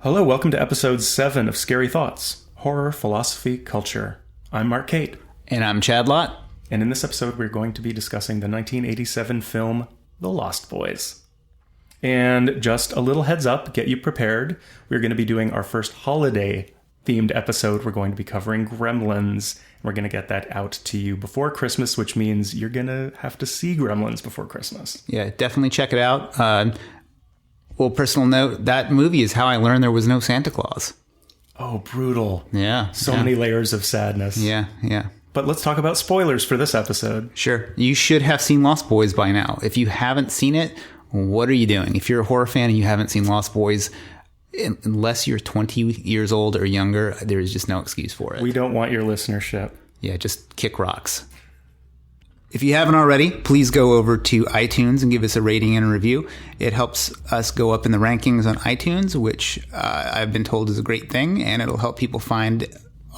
Hello, welcome to episode 7 of Scary Thoughts, Horror, Philosophy, Culture. I'm Marc Kate. And I'm Chad Lott. And in this episode, we're going to be discussing the 1987 film, The Lost Boys. And just a little heads up, get you prepared. We're going to be doing our first holiday-themed episode. We're going to be covering Gremlins. We're going to get that out to you before Christmas, which means you're going to have to see Gremlins before Christmas. Yeah, definitely check it out. Well, personal note, that movie is how I learned there was no Santa Claus. Oh, brutal. Yeah. So many layers of sadness. Yeah. But let's talk about spoilers for this episode. Sure. You should have seen Lost Boys by now. If you haven't seen it, what are you doing? If you're a horror fan and you haven't seen Lost Boys, unless you're 20 years old or younger, there is just no excuse for it. We don't want your listenership. Yeah, just kick rocks. If you haven't already, please go over to iTunes and give us a rating and a review. It helps us go up in the rankings on iTunes, which I've been told is a great thing, and it'll help people find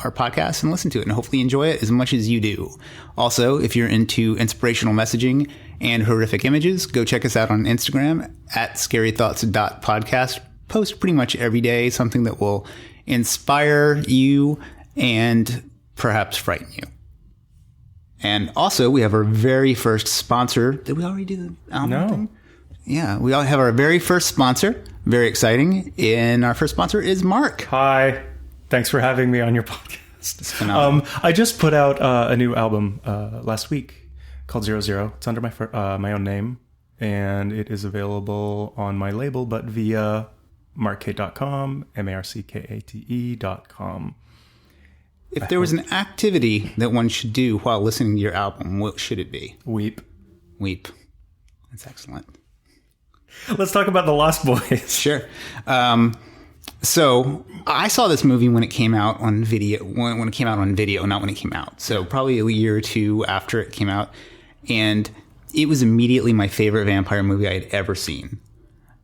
our podcast and listen to it and hopefully enjoy it as much as you do. Also, if you're into inspirational messaging and horrific images, go check us out on Instagram at scarythoughts.podcast. Post pretty much every day something that will inspire you and perhaps frighten you. And also, we have our very first sponsor. Did we already do the album thing? Yeah, we all have our very first sponsor. Very exciting. And our first sponsor is Marc. Hi. Thanks for having me on your podcast. It's phenomenal. I just put out a new album last week called 00. It's under my own name. And it is available on my label, but via marckate.com, marckate.com. If there was an activity that one should do while listening to your album, what should it be? Weep. That's excellent. Let's talk about The Lost Boys. Sure. So I saw this movie when it came out on video, when it came out on video, not when it came out. So probably a year or two after it came out. And it was immediately my favorite vampire movie I had ever seen.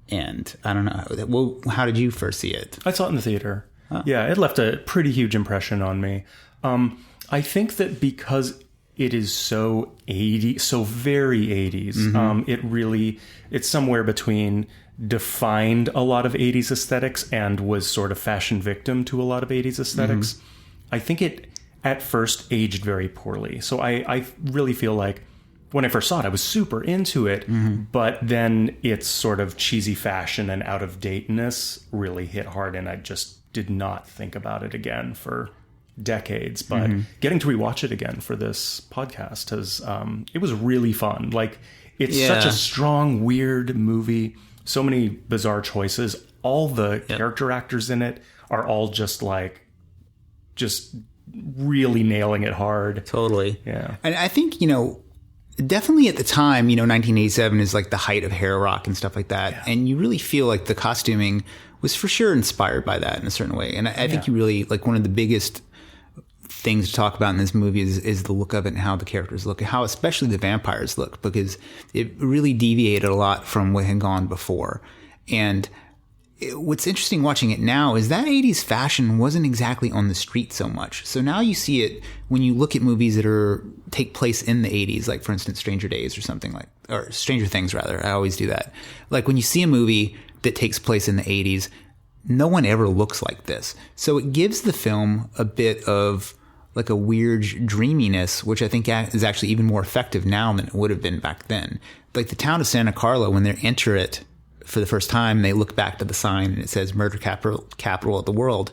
And I don't know. Well, how did you first see it? I saw it in the theater. Yeah, it left a pretty huge impression on me. I think that because it is so 80s, so very 80s, it's somewhere between defined a lot of 80s aesthetics and was sort of fashion victim to a lot of 80s aesthetics. I think it at first aged very poorly. So I really feel like when I first saw it, I was super into it, but then its sort of cheesy fashion and out of dateness really hit hard, and I just did not think about it again for decades. But getting to rewatch it again for this podcast it was really fun. Like, it's such a strong, weird movie. So many bizarre choices. All the character actors in it are all just really nailing it hard. Totally. Yeah. And I think, definitely at the time, 1987 is like the height of hair rock and stuff like that. Yeah. And you really feel like the costuming was for sure inspired by that in a certain way. And I think you really, like, one of the biggest things to talk about in this movie is the look of it and how the characters look, and how especially the vampires look, because it really deviated a lot from what had gone before. And what's interesting watching it now is that 80s fashion wasn't exactly on the street so much. So now you see it when you look at movies that take place in the 80s, like, for instance, Stranger Days or something or Stranger Things rather. I always do that. Like, when you see a movie that takes place in the 80s, no one ever looks like this. So it gives the film a bit of like a weird dreaminess, which I think is actually even more effective now than it would have been back then. Like the town of Santa Carla, when they enter it for the first time, they look back to the sign and it says murder capital of the world.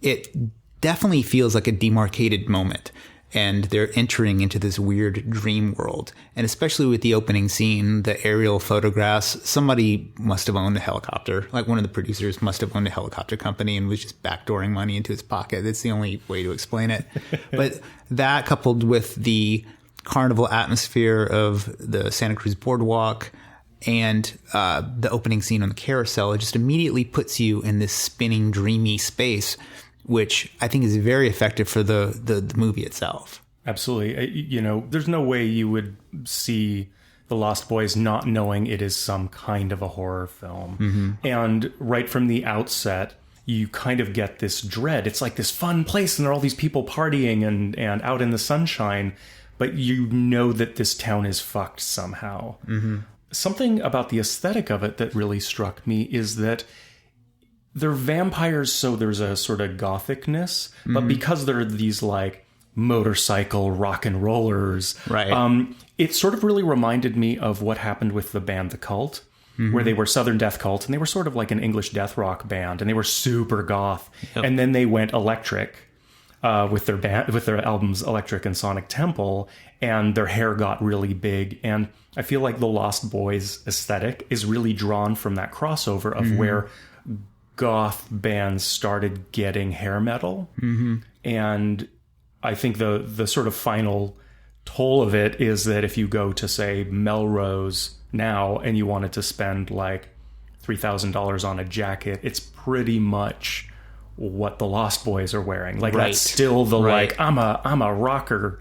It definitely feels like a demarcated moment. And they're entering into this weird dream world. And especially with the opening scene, the aerial photographs, somebody must have owned a helicopter. Like, one of the producers must have owned a helicopter company and was just backdooring money into his pocket. That's the only way to explain it. But that, coupled with the carnival atmosphere of the Santa Cruz Boardwalk and the opening scene on the carousel, it just immediately puts you in this spinning, dreamy space, which I think is very effective for the movie itself. Absolutely. There's no way you would see The Lost Boys not knowing it is some kind of a horror film. And right from the outset, you kind of get this dread. It's like this fun place and there are all these people partying and out in the sunshine, but you know that this town is fucked somehow. Something about the aesthetic of it that really struck me is that they're vampires, so there's a sort of gothicness, but because they're these like motorcycle rock and rollers, right? It sort of really reminded me of what happened with the band The Cult, where they were Southern Death Cult, and they were sort of like an English death rock band, and they were super goth, and then they went electric with their albums Electric and Sonic Temple, and their hair got really big, and I feel like the Lost Boys aesthetic is really drawn from that crossover of where goth bands started getting hair metal, and I think the sort of final toll of it is that if you go to, say, Melrose now and you wanted to spend like $3,000 on a jacket, it's pretty much what the Lost Boys are wearing. Like that's still the like I'm a rocker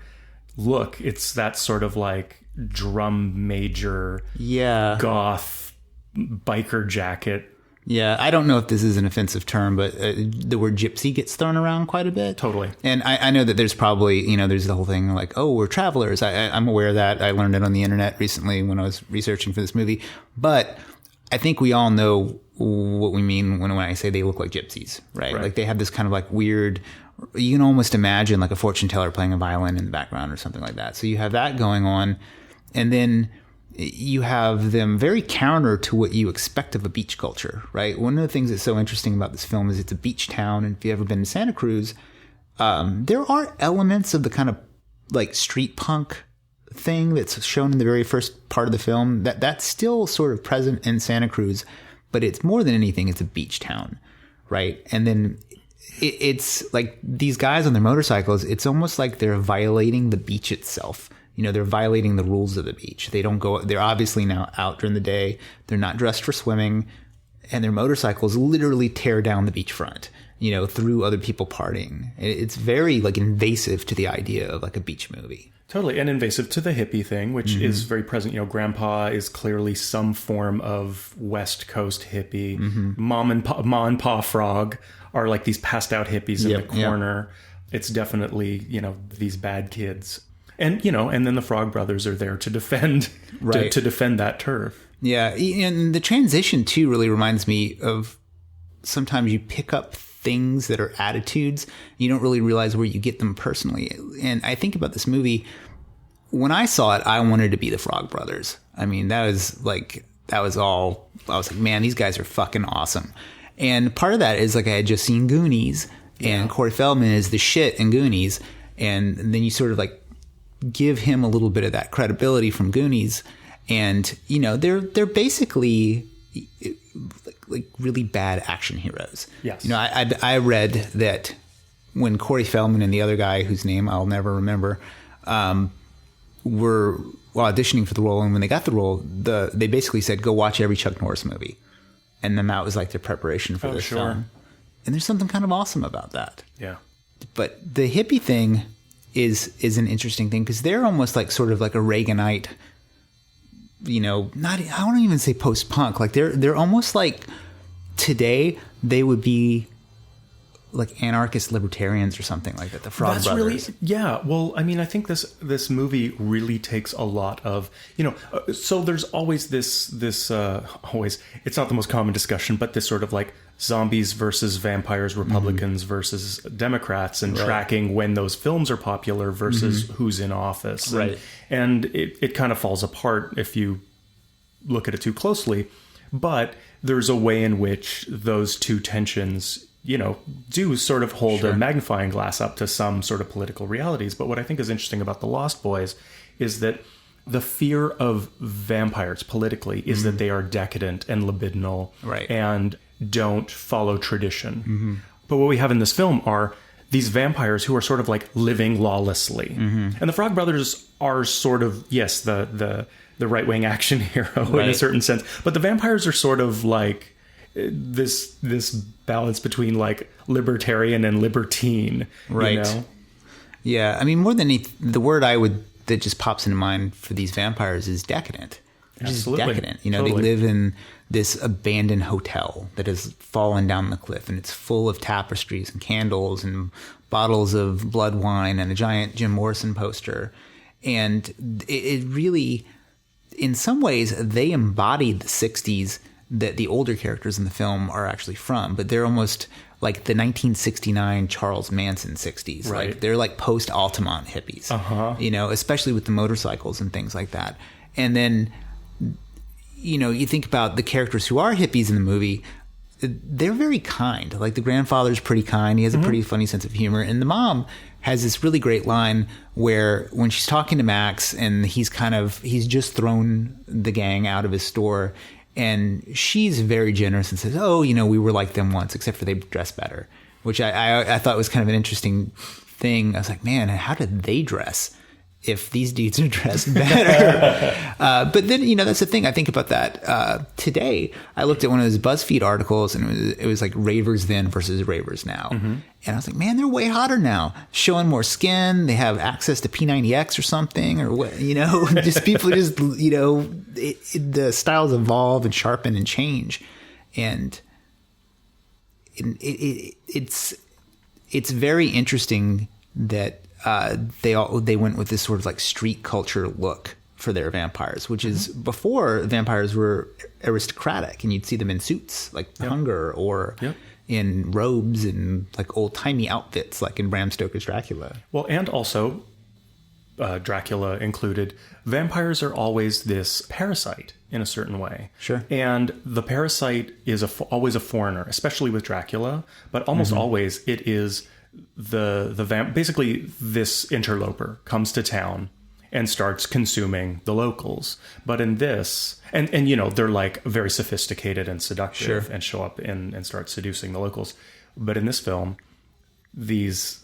look. It's that sort of like drum major goth biker jacket. Yeah, I don't know if this is an offensive term, but the word gypsy gets thrown around quite a bit. Totally. And I know that there's probably, there's the whole thing like, oh, we're travelers. I'm aware of that. I learned it on the internet recently when I was researching for this movie. But I think we all know what we mean when I say they look like gypsies, right? Like they have this kind of like weird, you can almost imagine like a fortune teller playing a violin in the background or something like that. So you have that going on. And then you have them very counter to what you expect of a beach culture, right? One of the things that's so interesting about this film is it's a beach town. And if you've ever been to Santa Cruz, there are elements of the kind of like street punk thing that's shown in the very first part of the film that's still sort of present in Santa Cruz, but it's more than anything, it's a beach town, right? And then it's like these guys on their motorcycles, it's almost like they're violating the beach itself. They're violating the rules of the beach. They're obviously now out during the day. They're not dressed for swimming, and their motorcycles literally tear down the beachfront, through other people partying. It's very like invasive to the idea of like a beach movie. Totally. And invasive to the hippie thing, which is very present. Grandpa is clearly some form of West Coast hippie. Mom and Pa Frog are like these passed out hippies in the corner. It's definitely, these bad kids. And, and then the Frog Brothers are there to defend, to defend that turf. Yeah. And the transition too really reminds me of sometimes you pick up things that are attitudes. You don't really realize where you get them personally. And I think about this movie, when I saw it, I wanted to be the Frog Brothers. I mean, that was all, I was like, man, these guys are fucking awesome. And part of that is like I had just seen Goonies and Corey Feldman is the shit in Goonies. And then you sort of like give him a little bit of that credibility from Goonies. And, they're basically like really bad action heroes. Yes. I read that when Corey Feldman and the other guy whose name I'll never remember, were auditioning for the role, and when they got the role, they basically said, go watch every Chuck Norris movie. And then that was like their preparation for this film. And there's something kind of awesome about that. Yeah. But the hippie thing is an interesting thing because they're almost like sort of like a Reaganite, I don't even say post-punk. Like they're almost like today they would be like anarchist libertarians or something like that. The Frog Brothers. Well, I mean, I think this movie really takes a lot of, so there's always this always, it's not the most common discussion, but this sort of like zombies versus vampires, Republicans versus Democrats, and tracking when those films are popular versus who's in office. Right. And it kind of falls apart if you look at it too closely. But there's a way in which those two tensions, do sort of hold a magnifying glass up to some sort of political realities. But what I think is interesting about The Lost Boys is that the fear of vampires politically is that they are decadent and libidinal and don't follow tradition. But what we have in this film are these vampires who are sort of like living lawlessly. And the Frog Brothers are sort of, yes, the right-wing action hero in a certain sense. But the vampires are sort of like this balance between like libertarian and libertine. Right. Yeah. I mean, more than the word that just pops into mind for these vampires is decadent. They're just decadent. Totally. They live in this abandoned hotel that has fallen down the cliff, and it's full of tapestries and candles and bottles of blood wine and a giant Jim Morrison poster. And it really, in some ways, they embodied the 60s that the older characters in the film are actually from, but they're almost like the 1969 Charles Manson 60s. Right. Like they're like post-Altamont hippies, you know, especially with the motorcycles and things like that. And then, you know, you think about the characters who are hippies in the movie, they're very kind. Like the grandfather's pretty kind. He has a pretty funny sense of humor. And the mom has this really great line where when she's talking to Max and he's just thrown the gang out of his store, and she's very generous and says, oh, you know, we were like them once, except for they dress better, which I thought was kind of an interesting thing. I was like, man, how did they dress if these dudes are dressed better? But then, you know, that's the thing. I think about that. Today, I looked at one of those BuzzFeed articles, and it was like ravers then versus ravers now. And I was like, man, they're way hotter now, showing more skin. They have access to P90X or something, or what, you know, just people just, you know, the styles evolve and sharpen and change. And it's very interesting that they went with this sort of like street culture look for their vampires, which is before vampires were aristocratic and you'd see them in suits like Hunger or in robes and like old timey outfits like in Bram Stoker's Dracula. Well, and also Dracula included, vampires are always this parasite in a certain way. Sure. And the parasite is always a foreigner, especially with Dracula, but almost always it is basically this interloper comes to town and starts consuming the locals. But in this, and you know, they're like very sophisticated and seductive and show up and start seducing the locals. But in this film, this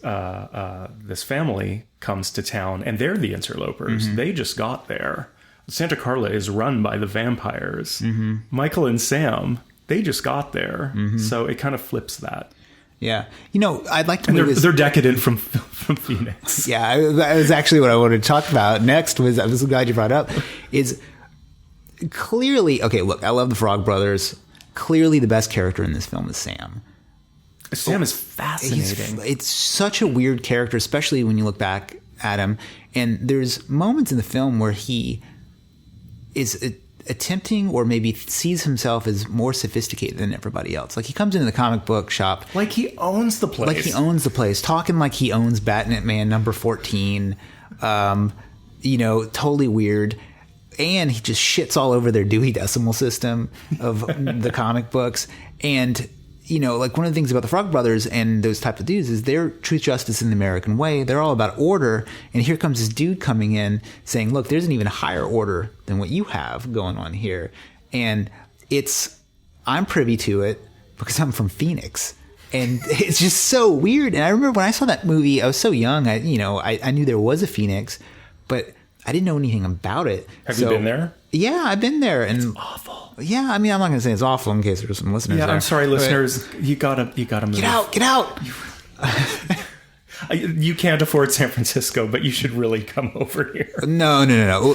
family comes to town and they're the interlopers. They just got there. Santa Carla is run by the vampires. Michael and Sam, they just got there. So it kind of flips that. Yeah. You know, I'd like to move they're decadent from Phoenix. Yeah, that was actually what I wanted to talk about next. I was glad you brought up, is clearly, okay, look, I love the Frog Brothers. Clearly the best character in this film is Sam. Sam is fascinating. It's such a weird character, especially when you look back at him. And there's moments in the film where he is attempting or maybe sees himself as more sophisticated than everybody else. Like he comes into the comic book shop. Like he owns the place. Talking like he owns Batnet Man number 14. You know, totally weird. And he just shits all over their Dewey Decimal System of the comic books. And, you know, like one of the things about the Frog Brothers and those type of dudes is they're truth, justice, in the American way. They're all about order. And here comes this dude coming in saying, look, there's an even higher order than what you have going on here. And I'm privy to it because I'm from Phoenix. And it's just so weird. And I remember when I saw that movie, I was so young, I knew there was a Phoenix, but I didn't know anything about it. Have you been there? Yeah, I've been there. And it's awful. Yeah, I mean, I'm not going to say it's awful in case there's some listeners there. I'm sorry, listeners. You gotta move. Get out. You can't afford San Francisco, but you should really come over here. No.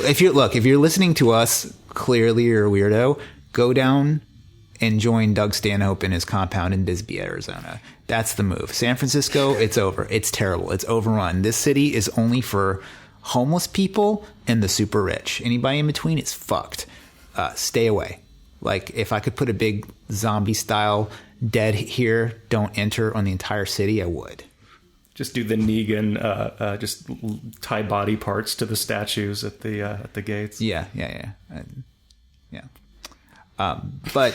If you're listening to us, clearly you're a weirdo, go down and join Doug Stanhope in his compound in Bisbee, Arizona. That's the move. San Francisco, it's over. It's terrible. It's overrun. This city is only for homeless people and the super rich. Anybody in between is fucked. Stay away. Like if I could put a big zombie style dead here, don't enter on the entire city, I would. Just do the Negan, just tie body parts to the statues at the gates. Yeah. But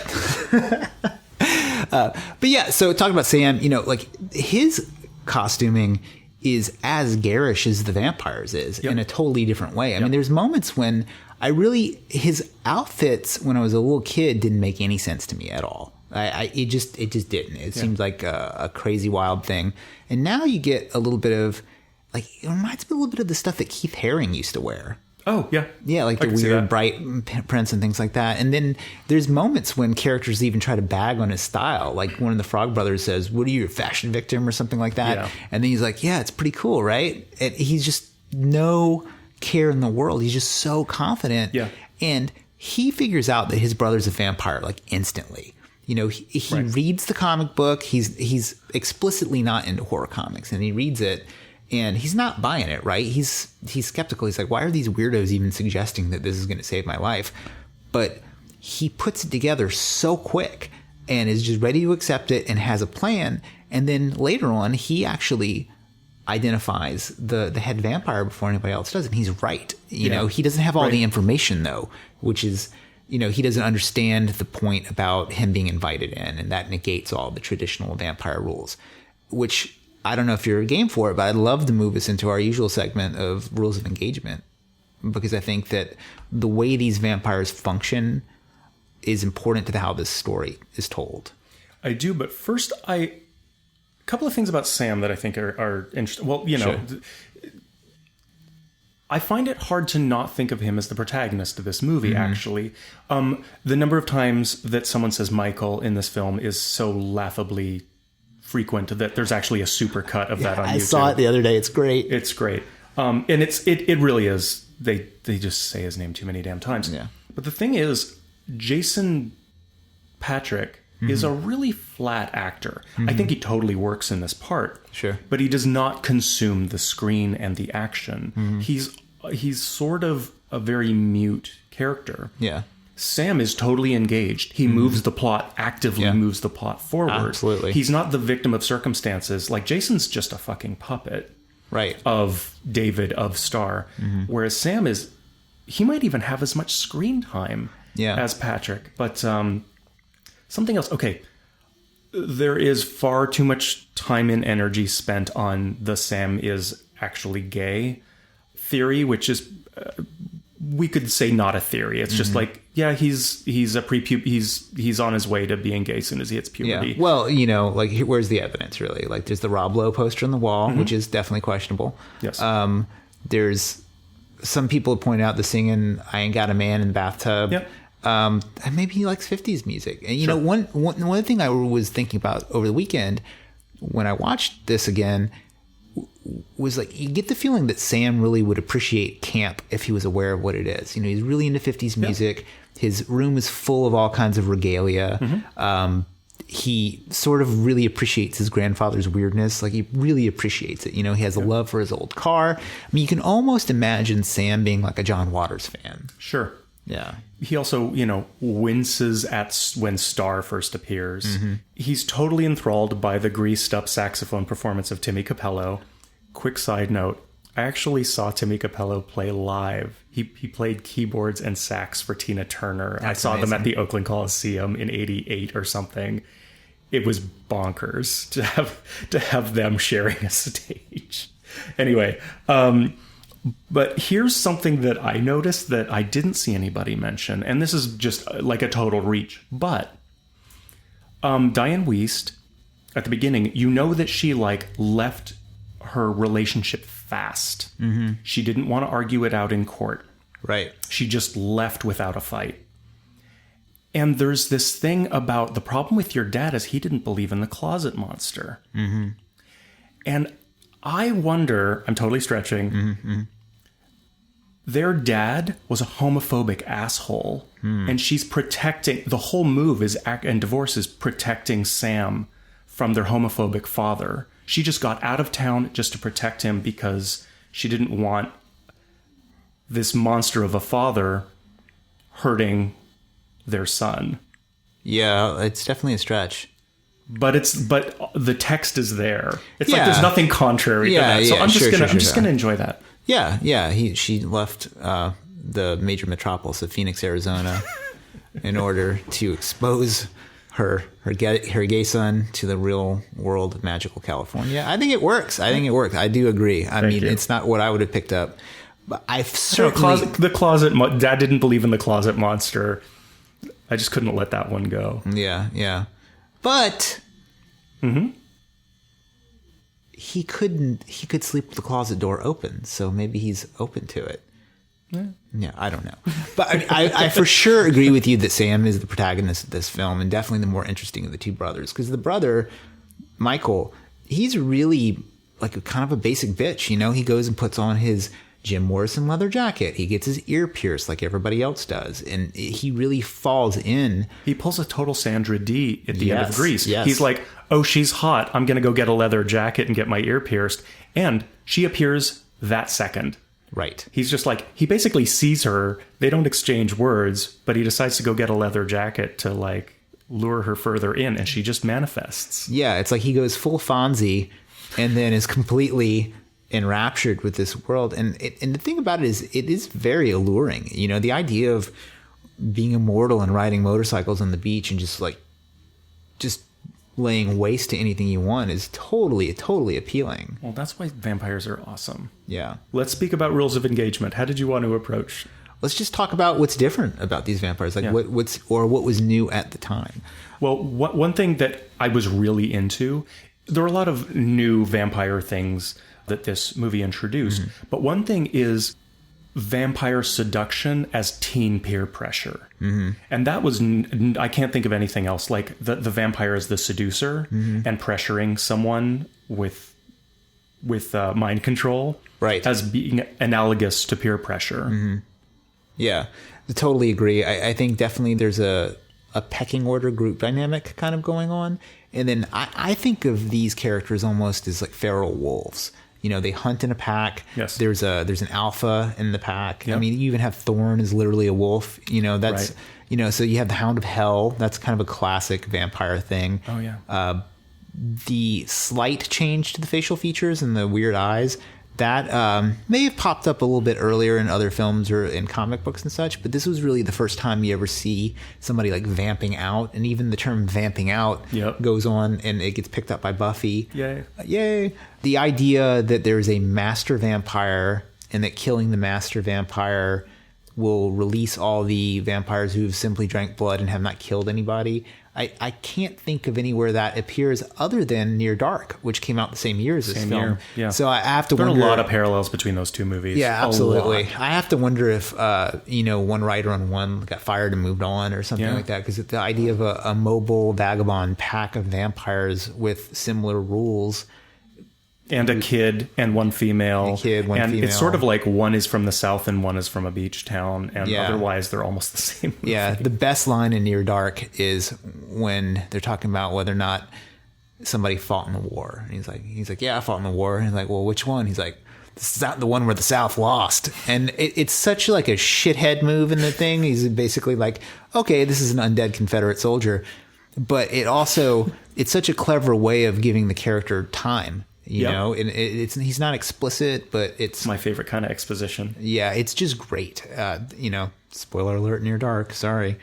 yeah, so talking about Sam, you know, like his costuming is as garish as the vampires is in a totally different way. I mean, there's moments when his outfits when I was a little kid didn't make any sense to me at all. It just didn't. It seemed like a crazy wild thing. And now you get a little bit of like, it reminds me a little bit of the stuff that Keith Haring used to wear. Oh, yeah. Yeah, like the weird bright prints and things like that. And then there's moments when characters even try to bag on his style. Like one of the Frog Brothers says, what are you, a fashion victim or something like that? Yeah. And then he's like, yeah, it's pretty cool, right? And he's just no care in the world. He's just so confident. Yeah. And he figures out that his brother's a vampire like instantly. You know, he reads the comic book. He's explicitly not into horror comics, and he reads it. And he's not buying it, right? He's skeptical. He's like, why are these weirdos even suggesting that this is going to save my life? But he puts it together so quick and is just ready to accept it and has a plan. And then later on, he actually identifies the head vampire before anybody else does. And he's right. You know, he doesn't have all the information, though, which is, you know, he doesn't understand the point about him being invited in. And that negates all the traditional vampire rules, which I don't know if you're game for it, but I'd love to move us into our usual segment of rules of engagement, because I think that the way these vampires function is important to how this story is told. I do, but first, a couple of things about Sam that I think are interesting. Well, you know, I find it hard to not think of him as the protagonist of this movie, actually. The number of times that someone says Michael in this film is so laughably frequent that there's actually a super cut of that on YouTube. I saw it the other day. It's great. It's great. And it really is. They just say his name too many damn times. Yeah. But the thing is, Jason Patric is a really flat actor. I think he totally works in this part. Sure. But he does not consume the screen and the action. He's sort of a very mute character. Yeah. Sam is totally engaged. He moves the plot, actively moves the plot forward. Absolutely. He's not the victim of circumstances. Like, Jason's just a fucking puppet. Right. Of David, of Star. Whereas Sam he might even have as much screen time as Patrick. But something else. Okay. There is far too much time and energy spent on the Sam is actually gay theory, which is, we could say not a theory. It's just like, yeah, he's on his way to being gay as soon as he hits puberty. Yeah. Well, you know, like, where's the evidence, really? Like, there's the Rob Lowe poster on the wall, which is definitely questionable. Yes. There's some people point out the singing "I Ain't Got a Man" in the bathtub. Yep. And maybe he likes 50s music. And, you know, one thing I was thinking about over the weekend when I watched this again was, like, you get the feeling that Sam really would appreciate camp if he was aware of what it is. You know, he's really into 50s music. His room is full of all kinds of regalia. He sort of really appreciates his grandfather's weirdness. Like, he really appreciates it. You know, he has a love for his old car. I mean, you can almost imagine Sam being like a John Waters fan. Sure. Yeah. He also, you know, winces at when Star first appears. He's totally enthralled by the greased up saxophone performance of Timmy Capello. Quick side note, I actually saw Timmy Capello play live. He played keyboards and sax for Tina Turner. That's I saw amazing. them at the Oakland Coliseum in '88 or something. It was bonkers to have them sharing a stage. Anyway, but here's something that I noticed that I didn't see anybody mention, and this is just like a total reach. But Diane Wiest, at the beginning, you know that she like left her relationship fast. She didn't want to argue it out in court. Right. She just left without a fight. And there's this thing about the problem with your dad is he didn't believe in the closet monster. And I wonder, I'm totally stretching, their dad was a homophobic asshole. And she's protecting, the whole move is, and divorce is protecting Sam from their homophobic father. She just got out of town just to protect him because she didn't want this monster of a father hurting their son. Yeah, it's definitely a stretch. But the text is there. It's like there's nothing contrary to that. So I'm just gonna enjoy that. Yeah. She left the major metropolis of Phoenix, Arizona, in order to expose her gay son to the real world of magical California. I think it works. I do agree. I mean, it's not what I would have picked up, but I've certainly the closet. Dad didn't believe in the closet monster. I just couldn't let that one go. Yeah. But he could sleep with the closet door open, so maybe he's open to it. Yeah, I don't know. But I for sure agree with you that Sam is the protagonist of this film and definitely the more interesting of the two brothers. Because the brother, Michael, he's really like kind of a basic bitch. You know, he goes and puts on his Jim Morrison leather jacket. He gets his ear pierced like everybody else does. And he really falls in. He pulls a total Sandra Dee at the end of Grease. Yes. He's like, oh, she's hot. I'm going to go get a leather jacket and get my ear pierced. And she appears that second. Right. He's just like, he basically sees her. They don't exchange words, but he decides to go get a leather jacket to like lure her further in, and she just manifests. Yeah, it's like he goes full Fonzie and then is completely enraptured with this world. And the thing about it is very alluring. You know, the idea of being immortal and riding motorcycles on the beach and just laying waste to anything you want is totally appealing. Well, that's why vampires are awesome. Yeah. Let's speak about rules of engagement. How did you want to approach? Let's just talk about what's different about these vampires, like what was new at the time. Well, one thing that I was really into, there are a lot of new vampire things that this movie introduced, but one thing is vampire seduction as teen peer pressure. And that was, I can't think of anything else. Like the vampire is the seducer and pressuring someone with mind control, right, as being analogous to peer pressure. Yeah, I totally agree. I think definitely there's a pecking order group dynamic kind of going on. And then I think of these characters almost as like feral wolves. You know, they hunt in a pack. Yes. There's an alpha in the pack. Yep. I mean, you even have Thorn is literally a wolf. You know, that's, right. You know, so you have the Hound of Hell. That's kind of a classic vampire thing. Oh, yeah. The slight change to the facial features and the weird eyes, that may have popped up a little bit earlier in other films or in comic books and such, but this was really the first time you ever see somebody like vamping out, and even the term vamping out goes on, and it gets picked up by Buffy. Yay. The idea that there's a master vampire and that killing the master vampire will release all the vampires who have simply drank blood and have not killed anybody. I can't think of anywhere that appears other than Near Dark, which came out the same year as this film. Yeah. So I have to wonder. There are a lot of parallels between those two movies. Yeah, absolutely. I have to wonder if, one writer on one got fired and moved on or something like that. Because the idea of a mobile vagabond pack of vampires with similar rules. And a kid and one female. And it's sort of like one is from the South and one is from a beach town. And otherwise they're almost the same movie. Yeah, the best line in Near Dark is when they're talking about whether or not somebody fought in the war. And he's like, yeah, I fought in the war. And he's like, well, which one? He's like, this is not the one where the South lost. And it's such like a shithead move in the thing. He's basically like, okay, this is an undead Confederate soldier. But it's such a clever way of giving the character time. You know, and he's not explicit, but it's my favorite kind of exposition. Yeah, it's just great. Spoiler alert, Near Dark. Sorry.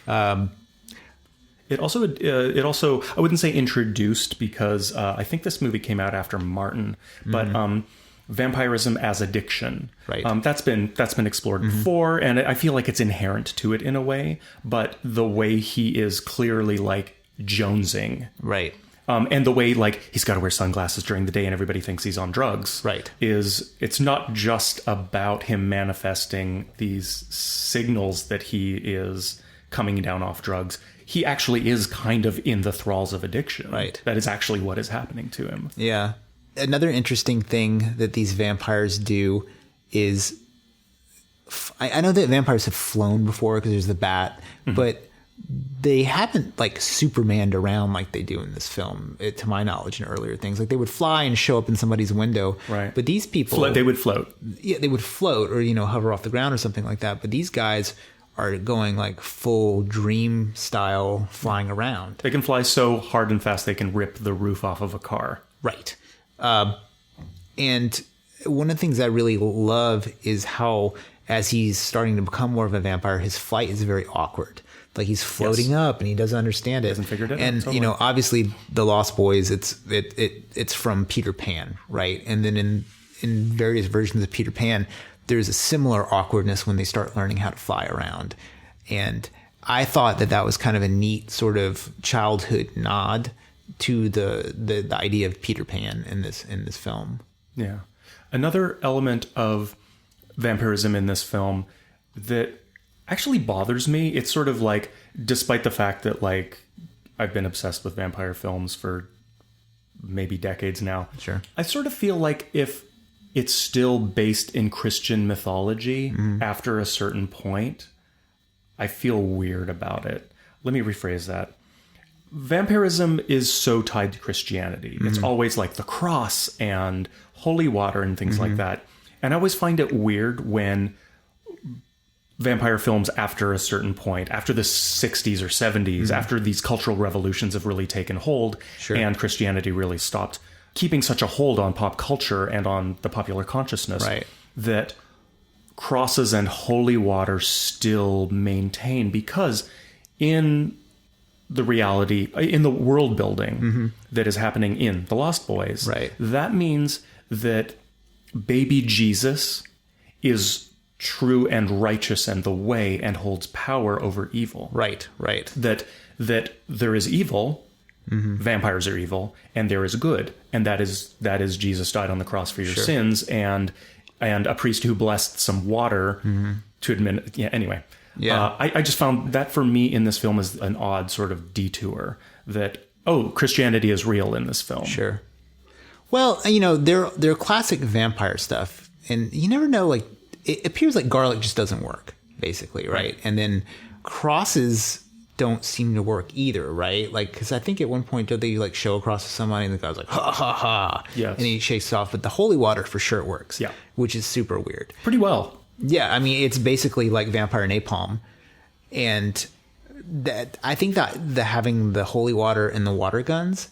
It also I wouldn't say introduced, because I think this movie came out after Martin, but vampirism as addiction. Right. That's been explored before, and I feel like it's inherent to it in a way. But the way he is clearly like jonesing, right. And the way, like, he's got to wear sunglasses during the day and everybody thinks he's on drugs. Right. It's not just about him manifesting these signals that he is coming down off drugs. He actually is kind of in the thralls of addiction. Right. That is actually what is happening to him. Yeah. Another interesting thing that these vampires do is, I know that vampires have flown before because there's the bat, but they haven't like Supermaned around like they do in this film, to my knowledge, in earlier things. Like they would fly and show up in somebody's window. Right. But these people... They would float. Yeah, they would float or, hover off the ground or something like that. But these guys are going like full dream style flying around. They can fly so hard and fast they can rip the roof off of a car. Right. And one of the things I really love is how, as he's starting to become more of a vampire, his flight is very awkward. Like he's floating up and he doesn't understand it. Hasn't figured it out. And totally. Obviously the Lost Boys, it's from Peter Pan, right? And then in various versions of Peter Pan, there's a similar awkwardness when they start learning how to fly around. And I thought that was kind of a neat sort of childhood nod to the idea of Peter Pan in this film. Yeah. Another element of vampirism in this film that actually bothers me, it's sort of like, despite the fact that like I've been obsessed with vampire films for maybe decades now. Sure. I sort of feel like if it's still based in Christian mythology after a certain point, I feel weird about it. Let me rephrase that. Vampirism is so tied to Christianity. It's always like the cross and holy water and things like that. And I always find it weird when vampire films after a certain point, after the 60s or 70s, after these cultural revolutions have really taken hold and Christianity really stopped keeping such a hold on pop culture and on the popular consciousness, that crosses and holy water still maintain, because in the reality, in the world building that is happening in The Lost Boys, that means that baby Jesus is true and righteous and the way and holds power over evil. Right. That there is evil, vampires are evil, and there is good, and that is Jesus died on the cross for your sins, and a priest who blessed some water to admit. Yeah. Anyway. Yeah. I just found that for me in this film is an odd sort of detour that, Christianity is real in this film. Sure. Well, they're classic vampire stuff, and you never know, like, it appears like garlic just doesn't work, basically, right? And then crosses don't seem to work either, right? Like, because I think at one point, don't they, like, show a cross to somebody, and the guy's like, ha, ha, ha. Yes. And he shakes it off, but the holy water for sure works. Yeah. Which is super weird. Pretty well. Yeah, I mean, it's basically like vampire napalm. And that I think that having the holy water and the water guns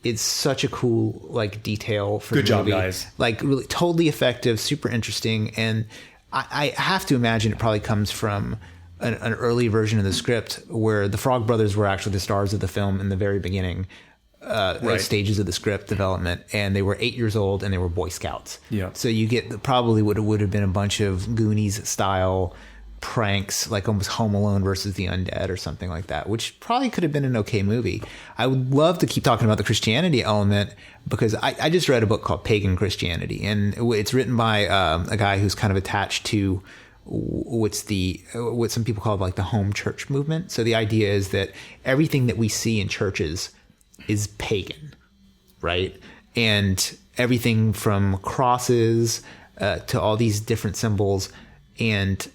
is such a cool, like, detail for Good the movie. Job, guys. Like, really totally effective, super interesting. And I have to imagine it probably comes from an early version of the script where the Frog Brothers were actually the stars of the film in the very beginning stages of the script development, and they were 8 years old and they were Boy Scouts. Yeah. So you get probably would have been a bunch of Goonies style pranks, like almost Home Alone versus the Undead or something like that, which probably could have been an okay movie. I would love to keep talking about the Christianity element, because I just read a book called Pagan Christianity, and it's written by a guy who's kind of attached to what some people call like the home church movement. So the idea is that everything that we see in churches is pagan, right? And everything from crosses to all these different symbols, and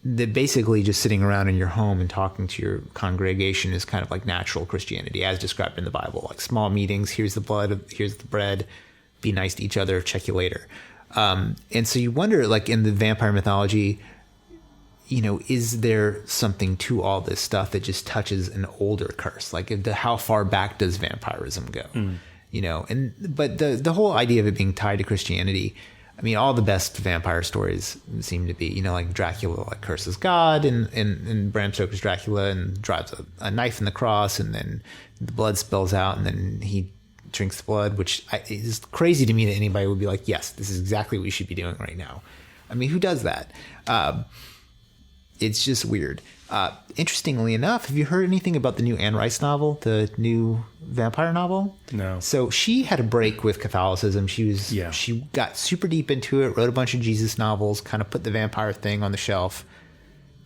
that basically just sitting around in your home and talking to your congregation is kind of like natural Christianity as described in the Bible, like small meetings, here's the blood, here's the bread, be nice to each other, check you later. And so you wonder, like, in the vampire mythology, is there something to all this stuff that just touches an older curse? Like, how far back does vampirism go? But the whole idea of it being tied to Christianity, I mean, all the best vampire stories seem to be, like Dracula, like curses God, and Bram Stoker's Dracula, and drives a knife in the cross, and then the blood spills out, and then he drinks the blood, which is crazy to me that anybody would be like, yes, this is exactly what you should be doing right now. I mean, who does that? It's just weird. Interestingly enough, have you heard anything about the new Anne Rice novel, the new vampire novel? No. So she had a break with Catholicism. She got super deep into it, wrote a bunch of Jesus novels, kind of put the vampire thing on the shelf,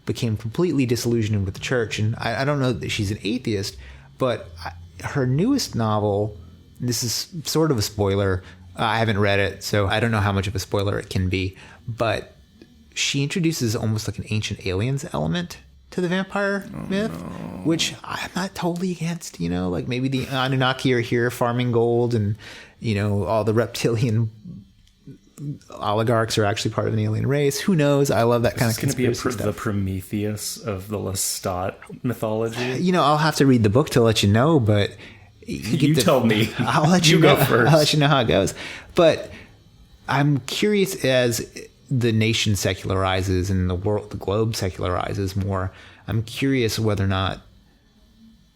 became completely disillusioned with the church. And I don't know that she's an atheist, but her newest novel, this is sort of a spoiler. I haven't read it, so I don't know how much of a spoiler it can be, but she introduces almost like an ancient aliens element to the vampire myth, which I'm not totally against, like maybe the Anunnaki are here farming gold, and, all the reptilian oligarchs are actually part of an alien race. Who knows? I love that kind of conspiracy stuff. It's going to be the Prometheus of the Lestat mythology. I'll have to read the book to let you know, but you tell me. I'll let you go know first. I'll let you know how it goes. But I'm curious, as the nation secularizes and the globe secularizes more, I'm curious whether or not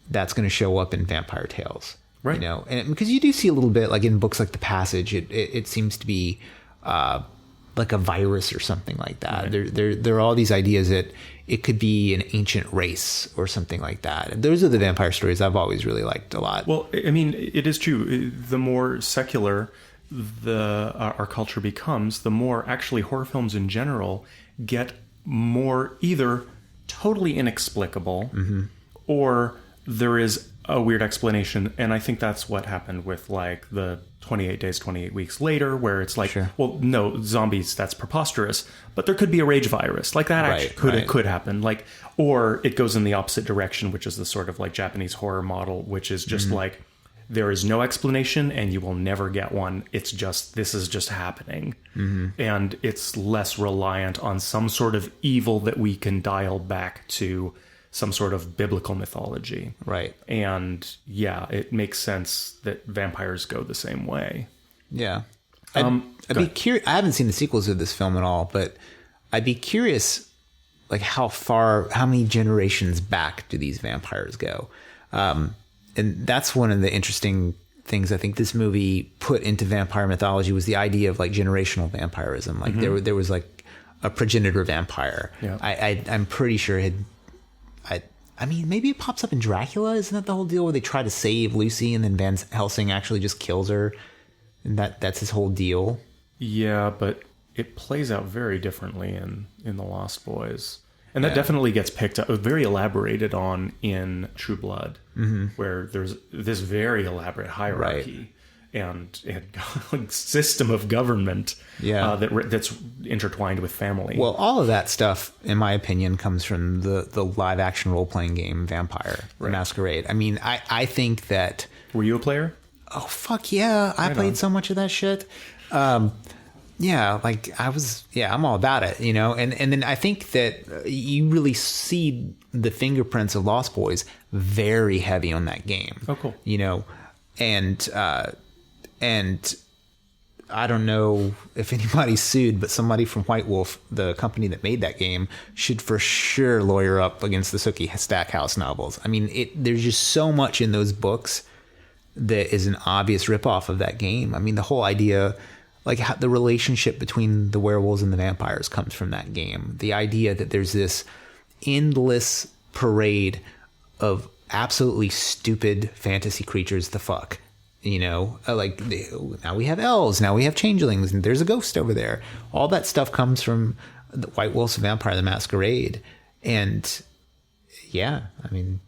that's going to show up in vampire tales, right? And because you do see a little bit, like in books like The Passage, it seems to be like a virus or something like that. Right. There are all these ideas that it could be an ancient race or something like that. And those are the vampire stories I've always really liked a lot. Well, I mean, it is true. The more secular our culture becomes, the more actually horror films in general get more either totally inexplicable or there is a weird explanation. And I think that's what happened with like the 28 Days, 28 Weeks Later, where it's like, well, no, zombies, that's preposterous, but there could be a rage virus. Like that actually could happen. Like, or it goes in the opposite direction, which is the sort of like Japanese horror model, which is just like there is no explanation and you will never get one. It's just, this is just happening. And it's less reliant on some sort of evil that we can dial back to some sort of biblical mythology. Right. And yeah, it makes sense that vampires go the same way. Yeah. I'd be curious. I haven't seen the sequels of this film at all, but I'd be curious, like how many generations back do these vampires go? And that's one of the interesting things I think this movie put into vampire mythology was the idea of like generational vampirism. Like there was like a progenitor vampire. Yeah. I'm pretty sure I mean, maybe it pops up in Dracula. Isn't that the whole deal where they try to save Lucy and then Van Helsing actually just kills her? And that's his whole deal. Yeah, but it plays out very differently in The Lost Boys. And that definitely gets picked up, very elaborated on in True Blood, where there's this very elaborate hierarchy and like system of government that's intertwined with family. Well, all of that stuff, in my opinion, comes from the live action role playing game Vampire the Masquerade. I mean, I think that. Were you a player? Oh fuck yeah! I played so much of that shit. Yeah, like I'm all about it, you know. And then I think that you really see the fingerprints of Lost Boys very heavy on that game. Oh, cool. You know, and I don't know if anybody's sued, but somebody from White Wolf, the company that made that game, should for sure lawyer up against the Sookie Stackhouse novels. I mean, there's just so much in those books that is an obvious ripoff of that game. I mean, the whole idea, like how the relationship between the werewolves and the vampires comes from that game. The idea that there's this endless parade of absolutely stupid fantasy creatures to fuck. You know, like now we have elves, now we have changelings, and there's a ghost over there. All that stuff comes from the White Wolf's Vampire the Masquerade. And yeah, I mean,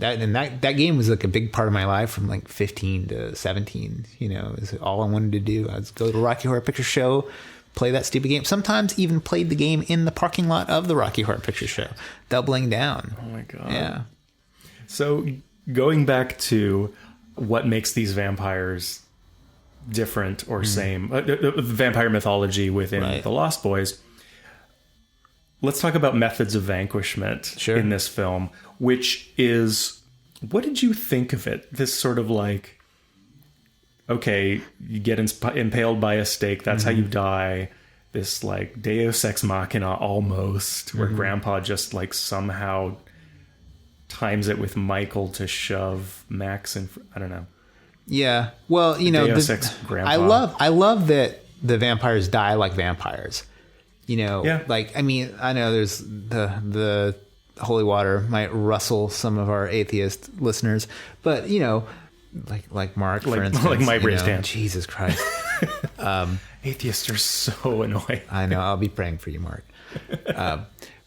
that game was like a big part of my life from like 15 to 17. You know, is all I wanted to do. I'd go to Rocky Horror Picture Show, play that stupid game. Sometimes even played the game in the parking lot of the Rocky Horror Picture Show, doubling down. Oh my God. Yeah. So going back to what makes these vampires different or same, vampire mythology within The Lost Boys. Let's talk about methods of vanquishment in this film, which is, what did you think of it? This sort of like, okay, you get impaled by a stake, that's how you die. This like Deus Ex Machina almost, where Grandpa just like somehow times it with Michael to shove Max in. I don't know. Yeah, well, you know, Deus Ex Grandpa. I love that the vampires die like vampires. You know, like, I mean, I know there's the holy water might rustle some of our atheist listeners, but you know, like Marc, for instance, like my raised hand. Jesus Christ, atheists are so annoying. I know. I'll be praying for you, Marc.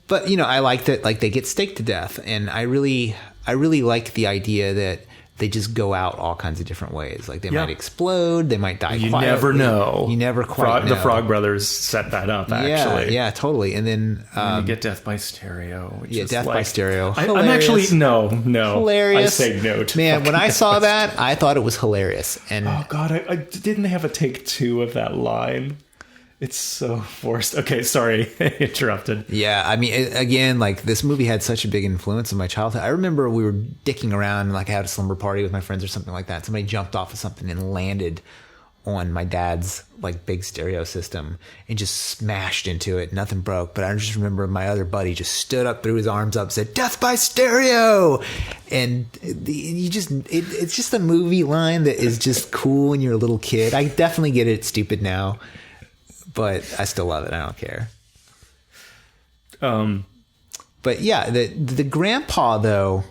But you know, I like that, like they get staked to death, and I really like the idea that they just go out all kinds of different ways. Like they might explode, they might die. You quietly. Never know. You never quite know. The Frog Brothers set that up. Actually, yeah, totally. And then you get death by stereo. Which is death like, by stereo. I'm actually no hilarious. I say no. To man, when I saw that, I thought it was hilarious. And oh God, I didn't have a take 2 of that line. It's so forced. Okay, sorry, interrupted. Yeah, I mean, again, like this movie had such a big influence in my childhood. I remember we were dicking around, and like I had a slumber party with my friends or something like that. Somebody jumped off of something and landed on my dad's like big stereo system and just smashed into it. Nothing broke, but I just remember my other buddy just stood up, threw his arms up, said "Death by stereo," and it's just a movie line that is just cool when you're a little kid. I definitely get it. It's stupid now. But I still love it. I don't care. But yeah, the grandpa though,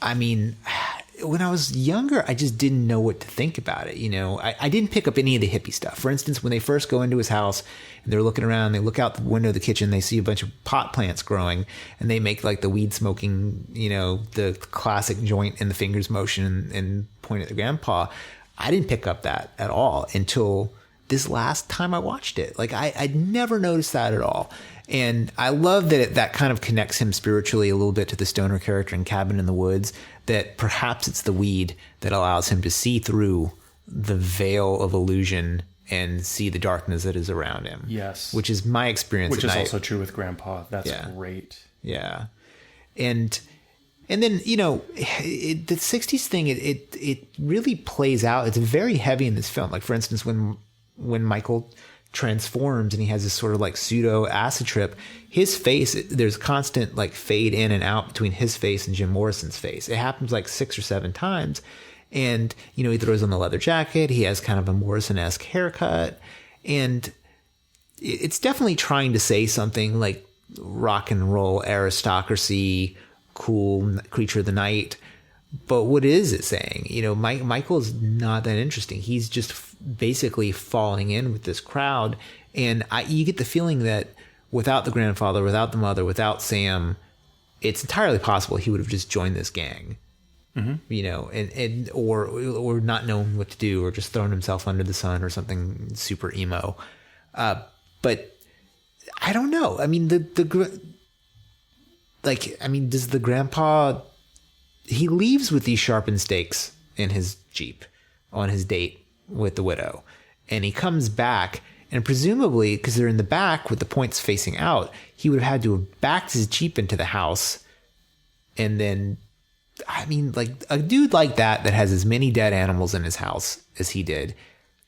I mean, when I was younger, I just didn't know what to think about it. You know, I didn't pick up any of the hippie stuff. For instance, when they first go into his house and they're looking around, they look out the window of the kitchen, they see a bunch of pot plants growing, and they make like the weed smoking, you know, the classic joint in the fingers motion and point at the grandpa. I didn't pick up that at all until this last time I watched it. Like I'd never noticed that at all. And I love that that kind of connects him spiritually a little bit to the stoner character in Cabin in the Woods, that perhaps it's the weed that allows him to see through the veil of illusion and see the darkness that is around him. Yes. Which is my experience. Which is also true with Grandpa. That's great. Yeah. And then, you know, the 60s thing, it really plays out. It's very heavy in this film. Like, for instance, when Michael transforms and he has this sort of like pseudo acid trip, his face, there's constant like fade in and out between his face and Jim Morrison's face. It happens like 6 or 7 times. And, you know, he throws on the leather jacket. He has kind of a Morrison-esque haircut. And it's definitely trying to say something like rock and roll aristocracy, cool creature of the night. But what is it saying? You know, Michael's not that interesting. He's just basically falling in with this crowd. And you get the feeling that without the grandfather, without the mother, without Sam, it's entirely possible he would have just joined this gang. Mm-hmm. You know, and or not knowing what to do, or just thrown himself under the sun or something super emo. But I don't know. I mean, does the grandpa, he leaves with these sharpened stakes in his Jeep on his date with the widow, and he comes back, and presumably because they're in the back with the points facing out, he would have had to have backed his Jeep into the house. And then, I mean, like a dude like that has as many dead animals in his house as he did,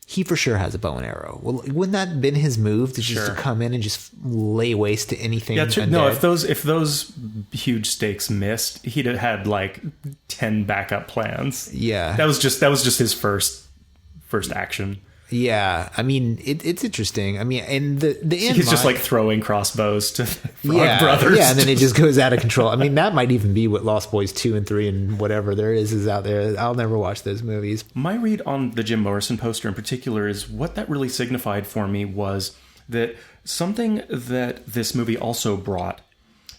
he for sure has a bow and arrow. Well, wouldn't that have been his move to just to come in and just lay waste to anything? Yeah, no. If those huge stakes missed, he'd have had like 10 backup plans. Yeah, that was just his first action. Yeah, I mean, it's interesting. I mean, and the end he's just like throwing crossbows to Frog Brothers. Yeah, and then it just goes out of control. I mean, that might even be what Lost Boys 2 and 3 and whatever there is out there. I'll never watch those movies. My read on the Jim Morrison poster in particular is what that really signified for me was that something that this movie also brought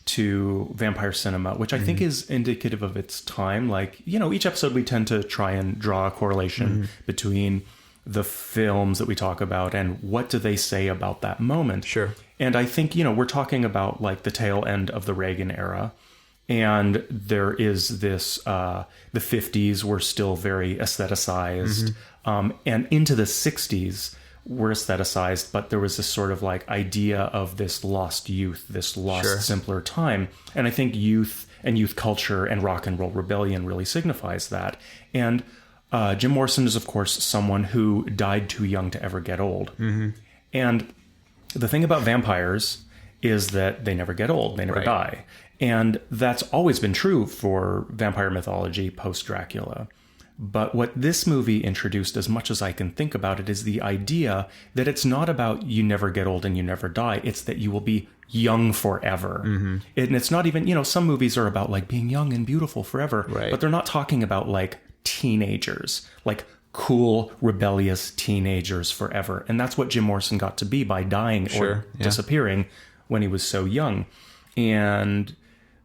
to vampire cinema, which I think is indicative of its time. Like, you know, each episode we tend to try and draw a correlation between the films that we talk about and what do they say about that moment. Sure. And I think, you know, we're talking about like the tail end of the Reagan era, and there is this, the 50s were still very aestheticized, and into the 60s were aestheticized, but there was this sort of like idea of this lost youth, this lost simpler time. And I think youth and youth culture and rock and roll rebellion really signifies that. And Jim Morrison is, of course, someone who died too young to ever get old. And the thing about vampires is that they never get old. They never die. And that's always been true for vampire mythology post-Dracula. But what this movie introduced, as much as I can think about it, is the idea that it's not about you never get old and you never die. It's that you will be young forever. And it's not even, you know, some movies are about like being young and beautiful forever, but they're not talking about like teenagers, like cool, rebellious teenagers forever. And that's what Jim Morrison got to be by dying or disappearing when he was so young. And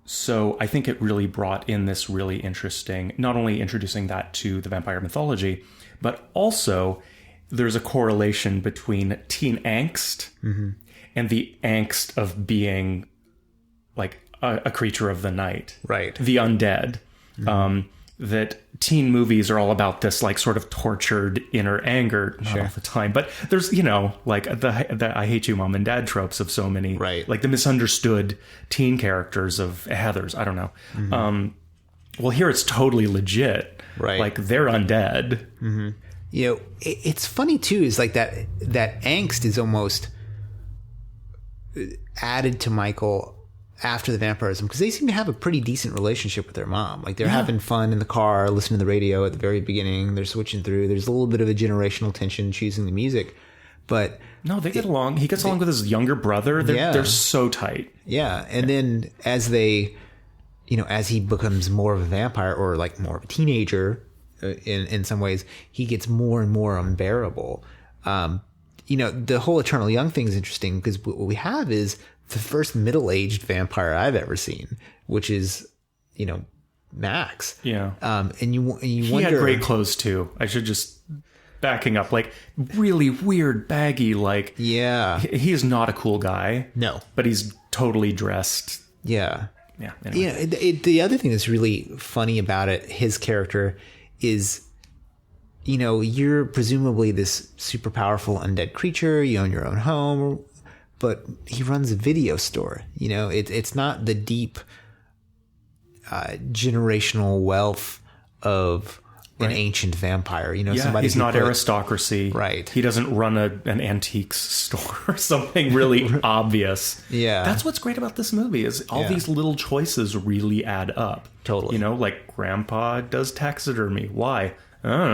so I think it really brought in this really interesting, not only introducing that to the vampire mythology, but also there's a correlation between teen angst and the angst of being like a creature of the night, the undead. That teen movies are all about this like sort of tortured inner anger, not all the time, but there's, you know, like the I hate you mom and dad tropes of so many, like the misunderstood teen characters of Heathers. I don't know. Well, here it's totally legit. Like they're undead. You know, it's funny too, is like that angst is almost added to Michael after the vampirism, because they seem to have a pretty decent relationship with their mom. Like they're having fun in the car, listening to the radio at the very beginning. They're switching through. There's a little bit of a generational tension choosing the music, but no, they get along. He gets along with his younger brother. They're so tight. Yeah. And then as they, you know, as he becomes more of a vampire or like more of a teenager in some ways, he gets more and more unbearable. You know, the whole Eternal Young thing is interesting because what we have is the first middle-aged vampire I've ever seen, which is, you know, Max. Yeah. And you he wonder. He had great clothes too. I should just backing up, like really weird, baggy, like he is not a cool guy. No, but he's totally dressed. Yeah. Anyway. The other thing that's really funny about it, his character, is, you're presumably this super powerful undead creature. You own your own home, but he runs a video store. It's not the deep generational wealth of an ancient vampire. Somebody he's not aristocracy. Right. He doesn't run an antiques store or something really obvious. Yeah. That's what's great about this movie is all these little choices really add up. Totally. Like Grandpa does taxidermy. Why? I don't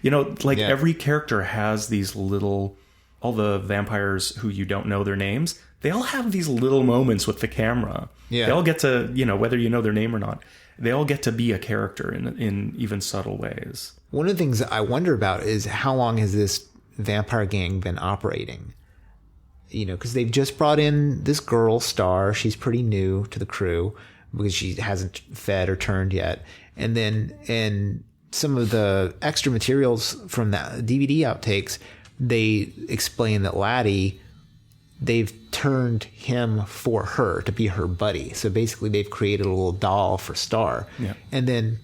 know. Every character has these little, all the vampires who you don't know their names, they all have these little moments with the camera. Yeah. They all get to, whether you know their name or not, they all get to be a character in even subtle ways. One of the things I wonder about is how long has this vampire gang been operating? Because they've just brought in this girl, Star. She's pretty new to the crew because she hasn't fed or turned yet. And then some of the extra materials from the DVD outtakes, they explain that Laddie, they've turned him for her to be her buddy. So basically they've created a little doll for Star. Yeah. And then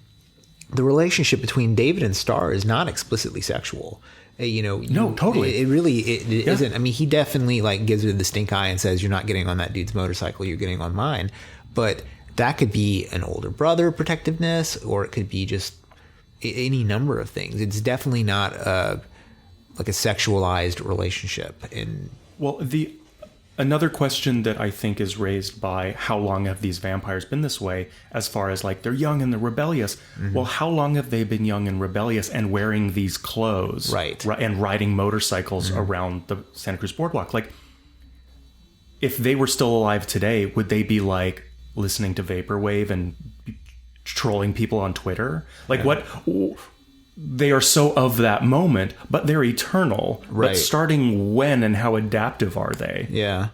the relationship between David and Star is not explicitly sexual. No, totally. It really isn't. I mean, he definitely gives her the stink eye and says, "You're not getting on that dude's motorcycle. You're getting on mine." But that could be an older brother protectiveness, or it could be just any number of things. It's definitely not a sexualized relationship. Another question that I think is raised by how long have these vampires been this way, as far as they're young and they're rebellious. Mm-hmm. Well, how long have they been young and rebellious and wearing these clothes, right, and riding motorcycles around the Santa Cruz boardwalk? If they were still alive today, would they be listening to Vaporwave and trolling people on Twitter? What? They are so of that moment, but they're eternal. Right. But starting when and how adaptive are they? Yeah.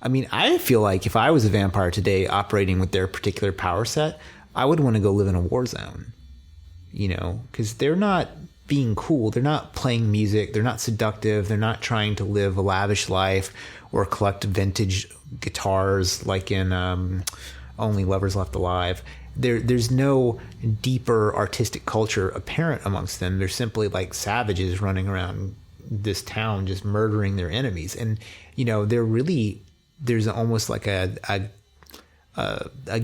I mean, I feel like if I was a vampire today operating with their particular power set, I would want to go live in a war zone. Because they're not being cool. They're not playing music. They're not seductive. They're not trying to live a lavish life or collect vintage guitars like in Only Lovers Left Alive. There's no deeper artistic culture apparent amongst them. They're simply savages running around this town just murdering their enemies. And there's almost a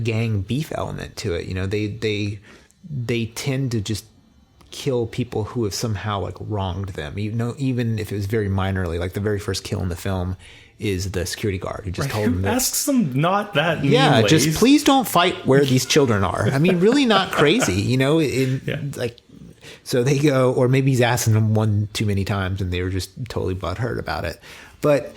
gang beef element to it. They tend to just kill people who have somehow wronged them. Even if it was very minorly, the very first kill in the film is the security guard who just told him that, asks them not that meanly. Yeah, just please don't fight where these children are. I mean, really not crazy, so they go, or maybe he's asking them one too many times and they were just totally butthurt about it. But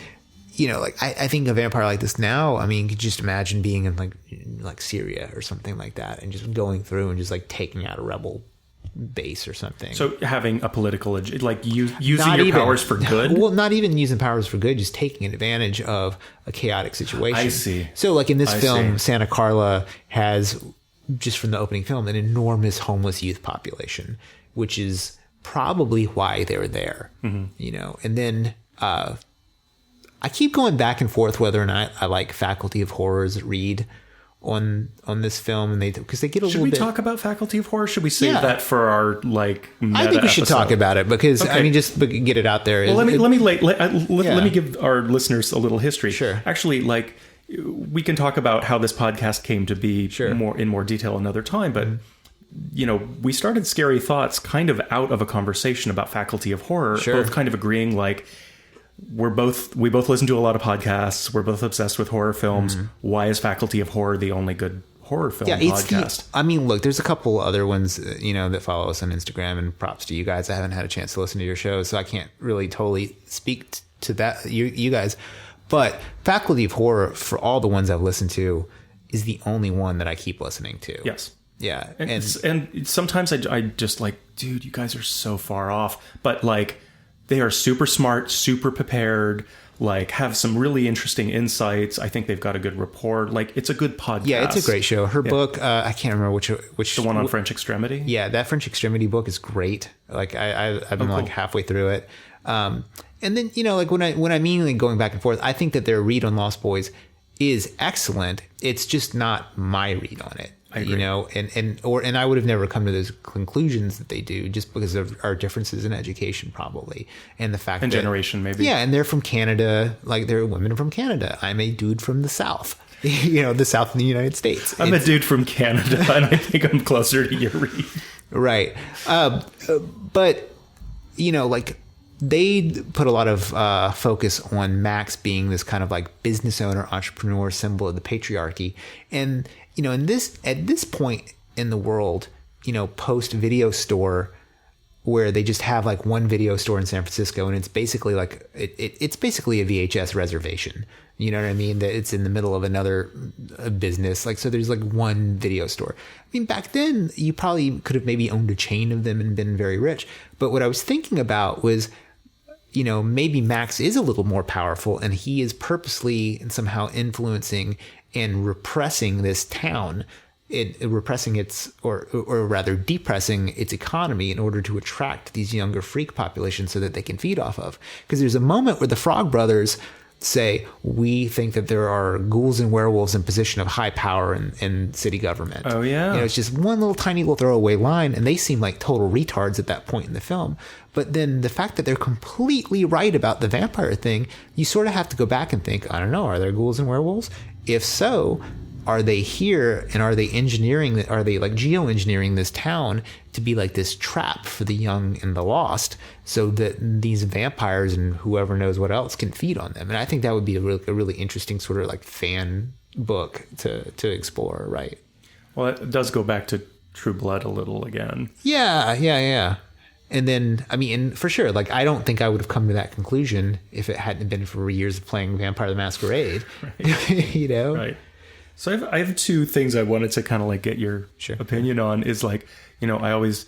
I think a vampire like this now, I mean, you could just imagine being in Syria or something like that and just going through and just taking out a rebel base or something. So having a political, using your powers for good? Well, not even using powers for good, just taking advantage of a chaotic situation. I see. So in this film, Santa Carla has, just from the opening film, an enormous homeless youth population, which is probably why they're there. Mm-hmm. And then I keep going back and forth whether or not I like Faculty of Horror's read on this film, and because they get a little bit. Should we talk about Faculty of Horror? Should we save that for our meta I think we should episode? Talk about it because I mean, just get it out there. Well, let me give our listeners a little history. Sure. Actually, we can talk about how this podcast came to be in more detail another time, but. Mm-hmm. We started Scary Thoughts kind of out of a conversation about Faculty of Horror, both kind of agreeing we both listen to a lot of podcasts. We're both obsessed with horror films. Mm-hmm. Why is Faculty of Horror the only good horror film podcast? Look, there's a couple other ones, that follow us on Instagram, and props to you guys. I haven't had a chance to listen to your show, so I can't really totally speak to that, you guys. But Faculty of Horror, for all the ones I've listened to, is the only one that I keep listening to. Yes. Yeah. And sometimes I just dude, you guys are so far off. But they are super smart, super prepared. like have some really interesting insights. I think they've got a good rapport. Like it's a good podcast. Yeah, it's a great show. Her book, I can't remember which the one on French Extremity. Yeah, that French Extremity book is great. Like I've been like halfway through it. And then, you know, like when I mean like going back and forth, I think that their read on Lost Boys is excellent. It's just not my read on it. You know, and I would have never come to those conclusions that they do just because of our differences in education, probably, and the fact and generation, maybe. Yeah, and they're from Canada, like they're women from Canada. I'm a dude from the South, you know, the South in the United States. I'm a dude from Canada, and I think I'm closer to your read. Right, but you know, like they put a lot of focus on Max being this kind of like business owner, entrepreneur, symbol of the patriarchy, and you know, at this point in the world, you know, post video store, where they just have like one video store in San Francisco, and it's basically like it's basically a VHS reservation. You know what I mean? That it's in the middle of another business. Like, so there's like one video store. I mean, back then you probably could have maybe owned a chain of them and been very rich. But what I was thinking about was, you know, maybe Max is a little more powerful, and he is purposely and somehow influencing and repressing this town, repressing its, or rather depressing its economy in order to attract these younger freak populations so that they can feed off of. Because there's a moment where the Frog Brothers say, we think that there are ghouls and werewolves in position of high power in city government. Oh, yeah. You know, it's just one little tiny little throwaway line, and they seem like total retards at that point in the film. But then the fact that they're completely right about the vampire thing, you sort of have to go back and think, I don't know, are there ghouls and werewolves? If so, are they here, and are they like geoengineering this town to be like this trap for the young and the lost, so that these vampires and whoever knows what else can feed on them? And I think that would be a really interesting sort of like fan book to explore, right? Well, it does go back to True Blood a little again. Yeah. And then, I mean, for sure, like, I don't think I would have come to that conclusion if it hadn't been for years of playing Vampire the Masquerade, right. You know? Right. So I have two things I wanted to kind of like get your opinion on. Is like, you know, I always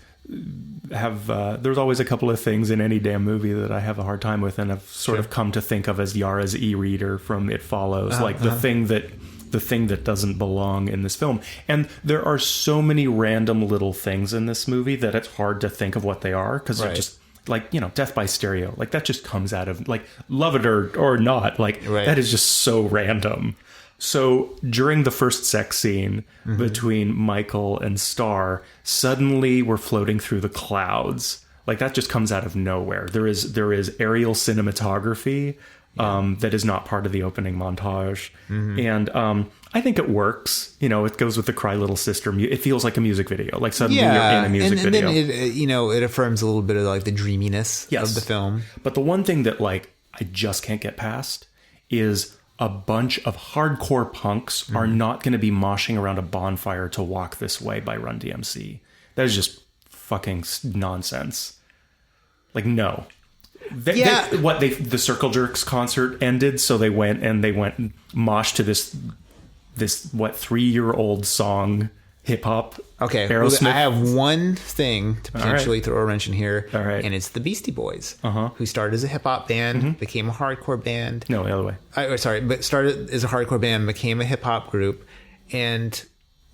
have, there's always a couple of things in any damn movie that I have a hard time with, and I've sort of come to think of as Yara's e-reader from It Follows, like the thing that doesn't belong in this film. And there are so many random little things in this movie that it's hard to think of what they are, because they're just like, you know, Death by Stereo, like that just comes out of, like, love it or not, like that is just so random. So during the first sex scene between Michael and Star, suddenly we're floating through the clouds. Like that just comes out of nowhere. There is aerial cinematography that is not part of the opening montage. And I think it works. You know, it goes with the Cry Little Sister. It feels like a music video. Like suddenly you're in a music video. And then it affirms a little bit of like the dreaminess of the film. But the one thing that like I just can't get past is a bunch of hardcore punks are not going to be moshing around a bonfire to Walk This Way by Run DMC. That is just fucking nonsense. Like, no. The Circle Jerks concert ended, so they went and moshed to this 3-year-old song, hip hop. Okay, Aerosmith. Well, I have one thing to potentially throw a wrench in here. All right. And it's the Beastie Boys, who started as a hip hop band, became a hardcore band. No, the other way. But started as a hardcore band, became a hip hop group, and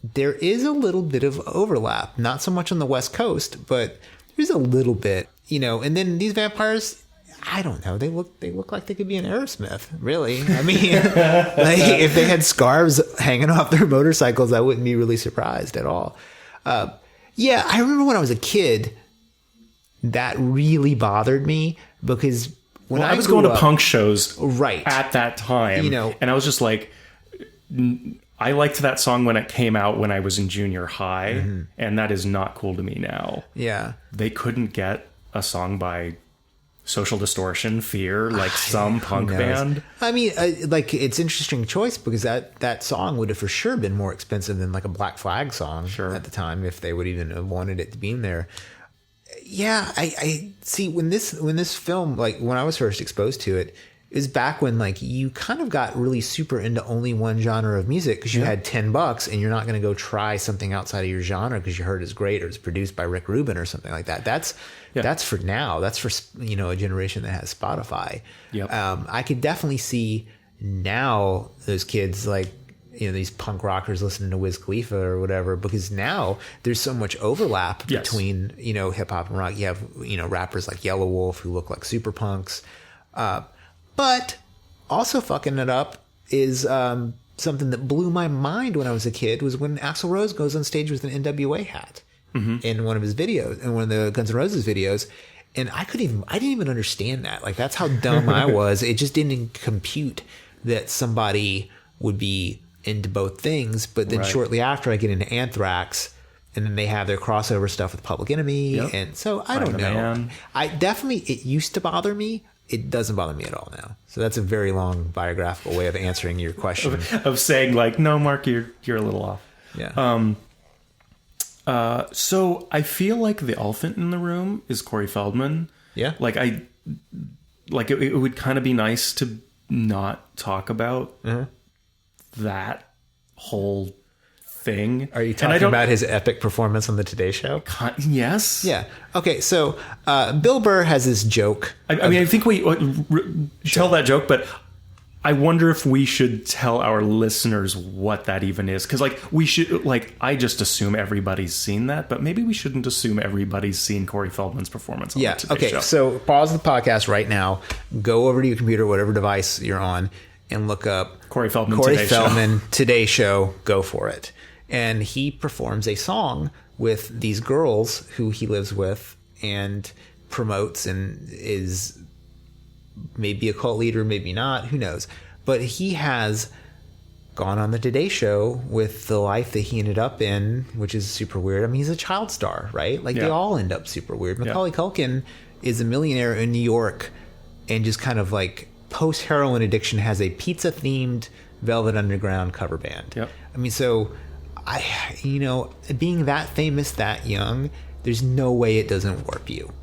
there is a little bit of overlap. Not so much on the West Coast, but there's a little bit, you know. And then these vampires, I don't know. They look like they could be in Aerosmith, really. I mean, like, if they had scarves hanging off their motorcycles, I wouldn't be really surprised at all. Yeah, I remember when I was a kid, that really bothered me, because when I was going to punk shows at that time, you know, and I was just like, I liked that song when it came out when I was in junior high, and that is not cool to me now. Yeah. They couldn't get a song by Social Distortion, Fear, like some punk band. I mean, like, it's an interesting choice, because that song would have for sure been more expensive than like a Black Flag song at the time, if they would even have wanted it to be in there. Yeah, I see when this film, like when I was first exposed to it, is back when like you kind of got really super into only one genre of music because you had $10 and you're not going to go try something outside of your genre because you heard it's great or it's produced by Rick Rubin or something like that. That's for now. That's for, you know, a generation that has Spotify. Yep. I could definitely see now those kids like, you know, these punk rockers listening to Wiz Khalifa or whatever, because now there's so much overlap between, you know, hip hop and rock. You have, you know, rappers like Yellow Wolf who look like super punks. But also fucking it up is something that blew my mind when I was a kid was when Axl Rose goes on stage with an NWA hat in one of his videos, in one of the Guns N' Roses videos. And I didn't even understand that. Like, that's how dumb I was. It just didn't compute that somebody would be into both things. But then shortly after I get into Anthrax, and then they have their crossover stuff with Public Enemy. And so I don't know. It used to bother me. It doesn't bother me at all now. So that's a very long biographical way of answering your question. of saying like, no, Mark, you're a little off. Yeah. So I feel like the elephant in the room is Corey Feldman. Yeah. Like it would kind of be nice to not talk about that whole thing. Are you talking about his epic performance on the Today Show? Yes. Yeah. Okay. So Bill Burr has this joke. I mean, I think we tell that joke, but I wonder if we should tell our listeners what that even is. Because, like, we should, like, I just assume everybody's seen that, but maybe we shouldn't assume everybody's seen Corey Feldman's performance on the Today Show. So pause the podcast right now. Go over to your computer, whatever device you're on, and look up Corey Feldman Today Show. Go for it. And he performs a song with these girls who he lives with and promotes and is maybe a cult leader, maybe not, who knows. But he has gone on the Today Show with the life that he ended up in, which is super weird. I mean, he's a child star, right? Like, they all end up super weird. Macaulay Culkin is a millionaire in New York and just kind of like post-heroin addiction has a pizza-themed Velvet Underground cover band. Yep. I mean, so... being that famous that young, there's no way it doesn't warp you.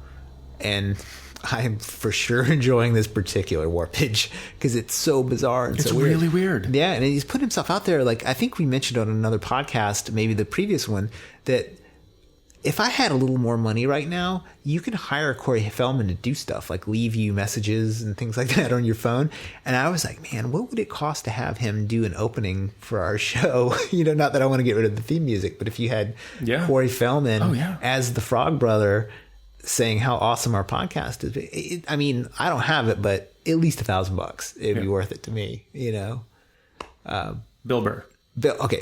And I'm for sure enjoying this particular warpage because it's so bizarre and it's so weird. It's really weird. Yeah, and he's put himself out there. Like, I think we mentioned on another podcast, maybe the previous one, that if I had a little more money right now, you can hire Corey Feldman to do stuff like leave you messages and things like that on your phone. And I was like, man, what would it cost to have him do an opening for our show? Not that I want to get rid of the theme music, but if you had Corey Feldman as the Frog Brother saying how awesome our podcast is. I mean, I don't have it, but at least $1,000. It'd be worth it to me, Bill Burr.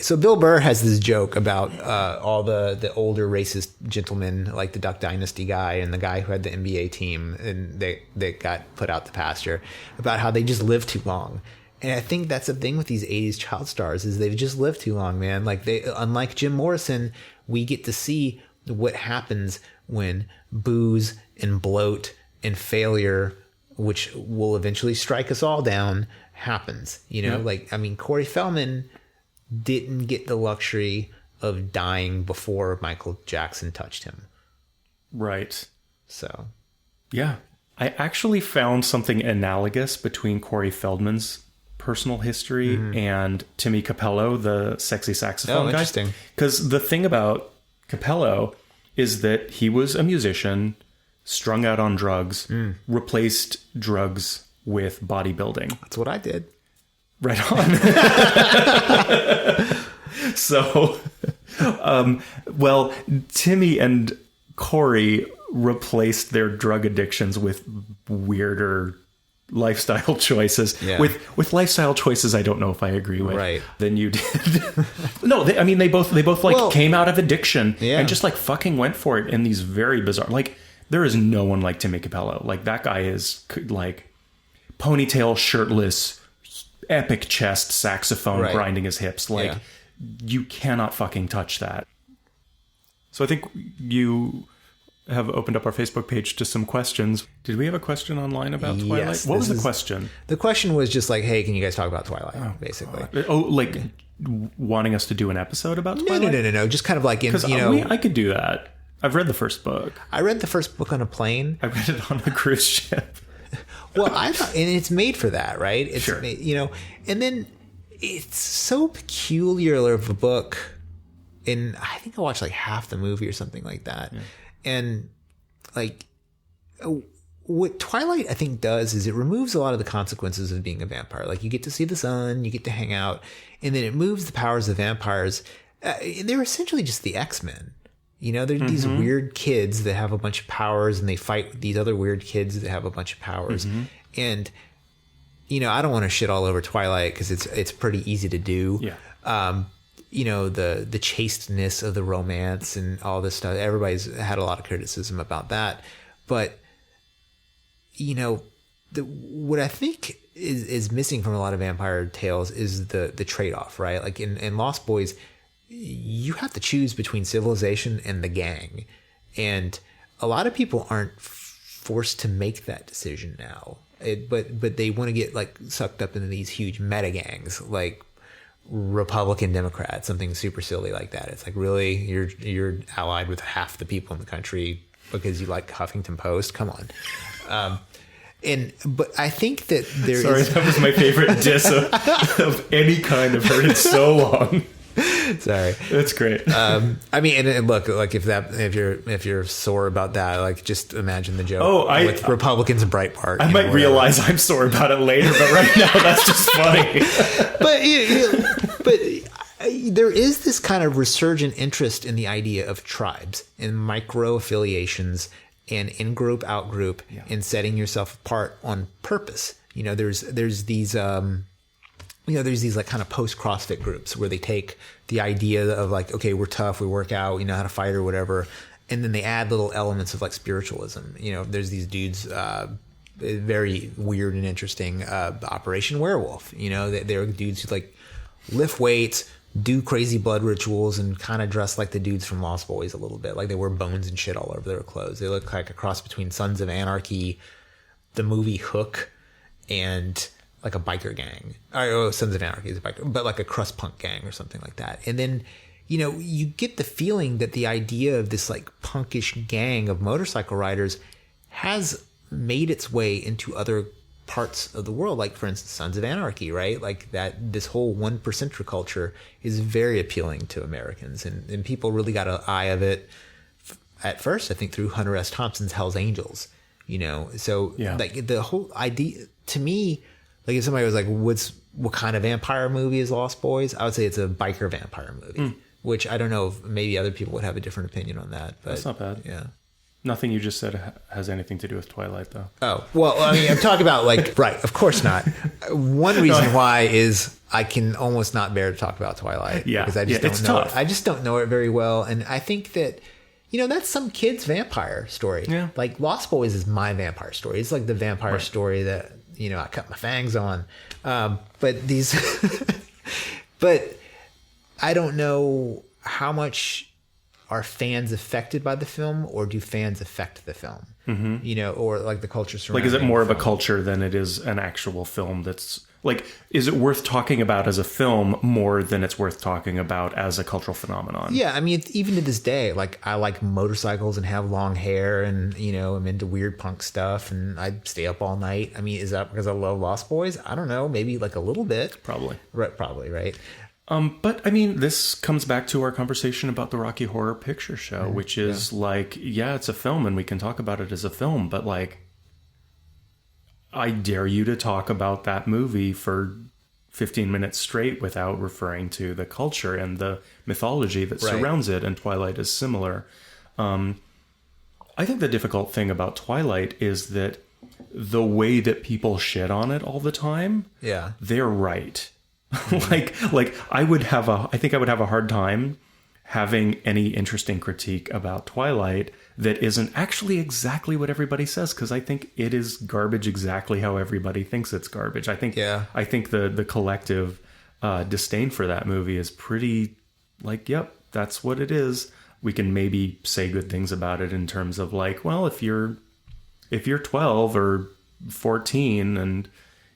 So Bill Burr has this joke about all the older racist gentlemen, like the Duck Dynasty guy and the guy who had the NBA team and they got put out to pasture, about how they just live too long. And I think that's the thing with these 80s child stars is they've just lived too long, man. Like, they, unlike Jim Morrison, we get to see what happens when booze and bloat and failure, which will eventually strike us all down, happens. Like, I mean, Corey Feldman didn't get the luxury of dying before Michael Jackson touched him. Right. So. Yeah. I actually found something analogous between Corey Feldman's personal history and Timmy Capello, the sexy saxophone guy. Interesting. Because the thing about Capello is that he was a musician, strung out on drugs, replaced drugs with bodybuilding. That's what I did. Right on. So, Timmy and Corey replaced their drug addictions with weirder lifestyle choices. Yeah. With lifestyle choices I don't know if I agree with than you did. No, they both came out of addiction and just like fucking went for it in these very bizarre, like, there is no one like Timmy Capello. Like, that guy is like ponytail, shirtless, epic chest, saxophone grinding his hips. Like, you cannot fucking touch that. So I think you have opened up our Facebook page to some questions. Did we have a question online about Twilight? Yes, what was the question? The question was just like, hey, can you guys talk about Twilight? Basically. Like wanting us to do an episode about Twilight? No. Just kind of like, I could do that. I've read the first book. I read the first book on a plane. I read it on a cruise ship. Well, I thought, and it's made for that, right? It's Sure. made, and then it's so peculiar of a book. And I think I watched like half the movie or something like that. Yeah. And like what Twilight I think does is it removes a lot of the consequences of being a vampire. Like you get to see the sun, you get to hang out, and then it moves the powers of vampires. They're essentially just the X-Men. They're these weird kids that have a bunch of powers and they fight with these other weird kids that have a bunch of powers. And, I don't want to shit all over Twilight because it's pretty easy to do. Yeah. The chasteness of the romance and all this stuff. Everybody's had a lot of criticism about that. But, what I think is missing from a lot of vampire tales is the trade-off, right? Like in Lost Boys, you have to choose between civilization and the gang. And a lot of people aren't forced to make that decision now. But they want to get like sucked up into these huge meta gangs, like Republican Democrats, something super silly like that. It's like, really, you're allied with half the people in the country because you like Huffington Post? Come on. But I think that that was my favorite diss of any kind I've heard in so long. Sorry, that's great. I mean, and look, like if you're sore about that, like just imagine the joke with Republicans and Breitbart. I might realize I'm sore about it later, but right now that's just funny. but there is this kind of resurgent interest in the idea of tribes and micro affiliations and in-group, out-group, and setting yourself apart on purpose. There's these like kind of post-CrossFit groups where they take the idea of like, okay, we're tough, we work out, we know how to fight or whatever. And then they add little elements of like spiritualism. There's these dudes, very weird and interesting, Operation Werewolf. They're dudes who like lift weights, do crazy blood rituals, and kind of dress like the dudes from Lost Boys a little bit. Like they wear bones and shit all over their clothes. They look like a cross between Sons of Anarchy, the movie Hook, and like a biker gang. Sons of Anarchy is a biker, but like a crust punk gang or something like that. And then, you get the feeling that the idea of this like punkish gang of motorcycle riders has made its way into other parts of the world. Like for instance, Sons of Anarchy, right? Like this whole 1%er culture is very appealing to Americans. And people really got an eye of it at first, I think through Hunter S. Thompson's Hell's Angels, So like the whole idea to me, like if somebody was like, what kind of vampire movie is Lost Boys? I would say it's a biker vampire movie, which I don't know if maybe other people would have a different opinion on that. But that's not bad. Yeah. Nothing you just said has anything to do with Twilight, though. Oh, well, I mean, I'm talking about like, right, of course not. One reason why is I can almost not bear to talk about Twilight. Yeah. Because I just don't know it. I just don't know it very well. And I think that, that's some kid's vampire story. Yeah. Like Lost Boys is my vampire story. It's like the vampire story that, I cut my fangs on. But I don't know how much are fans affected by the film, or do fans affect the film? Or like the culture surrounding. Like, is it more of a culture than it is an actual film that's like, is it worth talking about as a film more than it's worth talking about as a cultural phenomenon? Yeah, I mean, even to this day, like I like motorcycles and have long hair, and I'm into weird punk stuff, and I stay up all night. I mean, is that because I love Lost Boys? I don't know, maybe like a little bit. Probably. Right, probably, right. But I mean, this comes back to our conversation about the Rocky Horror Picture Show, which is like, it's a film and we can talk about it as a film, but like, I dare you to talk about that movie for 15 minutes straight without referring to the culture and the mythology that surrounds it. And Twilight is similar. I think the difficult thing about Twilight is that the way that people shit on it all the time, they're right. like I think I would have a hard time having any interesting critique about Twilight that isn't actually exactly what everybody says, because I think it is garbage exactly how everybody thinks it's garbage. I think the collective disdain for that movie is pretty like, yep, that's what it is. We can maybe say good things about it in terms of like, well, if you're 12 or 14 and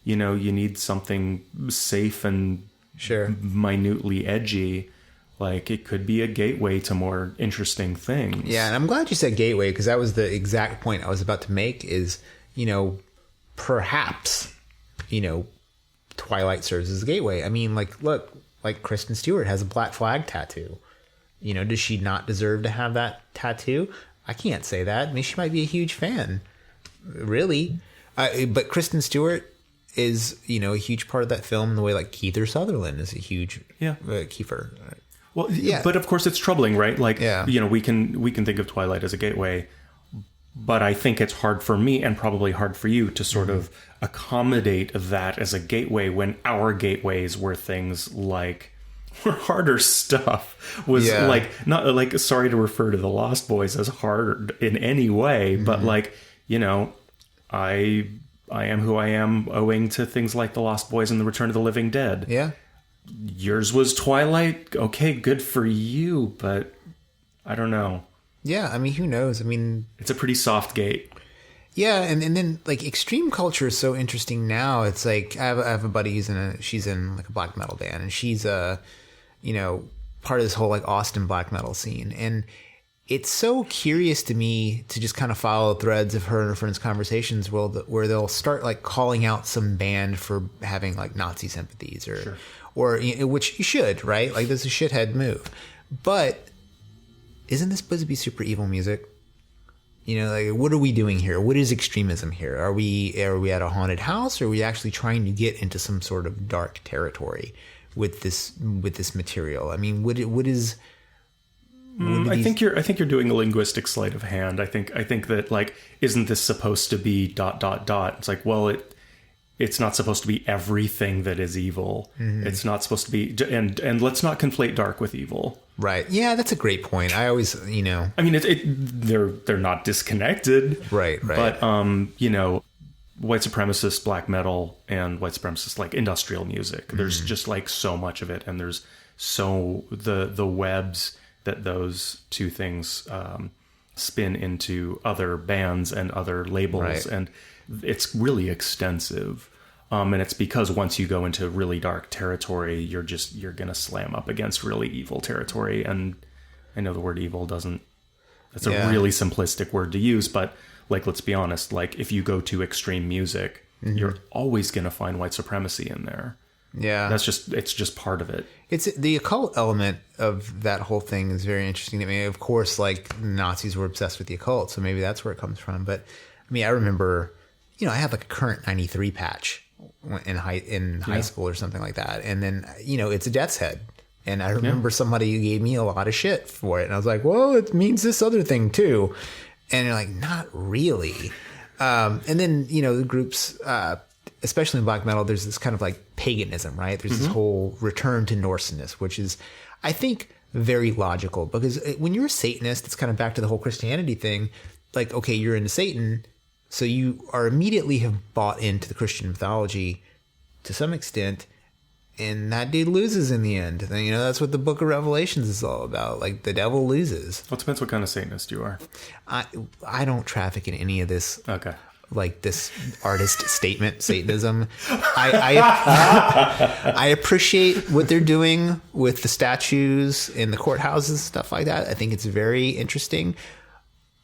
you need something safe and minutely edgy, like it could be a gateway to more interesting things. Yeah, and I'm glad you said gateway, because that was the exact point I was about to make is, perhaps, Twilight serves as a gateway. I mean, look, Kristen Stewart has a Black Flag tattoo. Does she not deserve to have that tattoo? I can't say that. I mean, she might be a huge fan, really. But Kristen Stewart is, a huge part of that film in the way Kiefer Sutherland is a huge Kiefer. Well, yeah. But of course it's troubling, right? We can think of Twilight as a gateway, but I think it's hard for me and probably hard for you to sort of accommodate that as a gateway when our gateways were things like harder stuff not sorry to refer to the Lost Boys as hard in any way, but I am who I am owing to things like the Lost Boys and the Return of the Living Dead. Yeah. Yours was Twilight. Okay, good for you, but I don't know. Yeah, I mean, who knows? I mean, it's a pretty soft gate. Yeah, and then extreme culture is so interesting now. It's I have a buddy she's in a black metal band, and she's part of this whole Austin black metal scene. And it's so curious to me to just kind of follow threads of her and her friends' conversations where they'll start calling out some band for having Nazi sympathies or which you should, right? This is a shithead move. But isn't this supposed to be super evil music? What are we doing here? What is extremism here? Are we at a haunted house, or are we actually trying to get into some sort of dark territory with this material? I mean, what is? I think you're doing a linguistic sleight of hand. I think that isn't this supposed to be ... It's well, it's not supposed to be everything that is evil. Mm-hmm. It's not supposed to be, and let's not conflate dark with evil. Right. Yeah, that's a great point. I always, I mean, they're not disconnected. Right. But white supremacist black metal and white supremacist industrial music. There's just so much of it, and there's so the webs that those two things spin into other bands and other labels, right. And it's really extensive. And it's because once you go into really dark territory, you're going to slam up against really evil territory. And I know the word evil that's a really simplistic word to use, but let's be honest, if you go to extreme music, you're always going to find white supremacy in there. Yeah. It's just part of it. It's the occult element of that whole thing is very interesting to me. Of course, Nazis were obsessed with the occult, so maybe that's where it comes from. But I mean, I remember, I had a Current 93 patch in high school or something like that. And then, it's a Death's Head. And I remember somebody gave me a lot of shit for it. And I was like, well, it means this other thing too. And you're not really. And then, the groups, especially in black metal, there's this kind of paganism, right? There's this whole return to Norseness, which is, I think, very logical. Because when you're a Satanist, it's kind of back to the whole Christianity thing. Okay, you're into Satan, so you are immediately have bought into the Christian mythology to some extent, and that dude loses in the end. And, that's what the Book of Revelations is all about. The devil loses. Well, it depends what kind of Satanist you are. I don't traffic in any of this. Okay. This artist statement Satanism. I appreciate what they're doing with the statues in the courthouses and stuff like that. I think it's very interesting.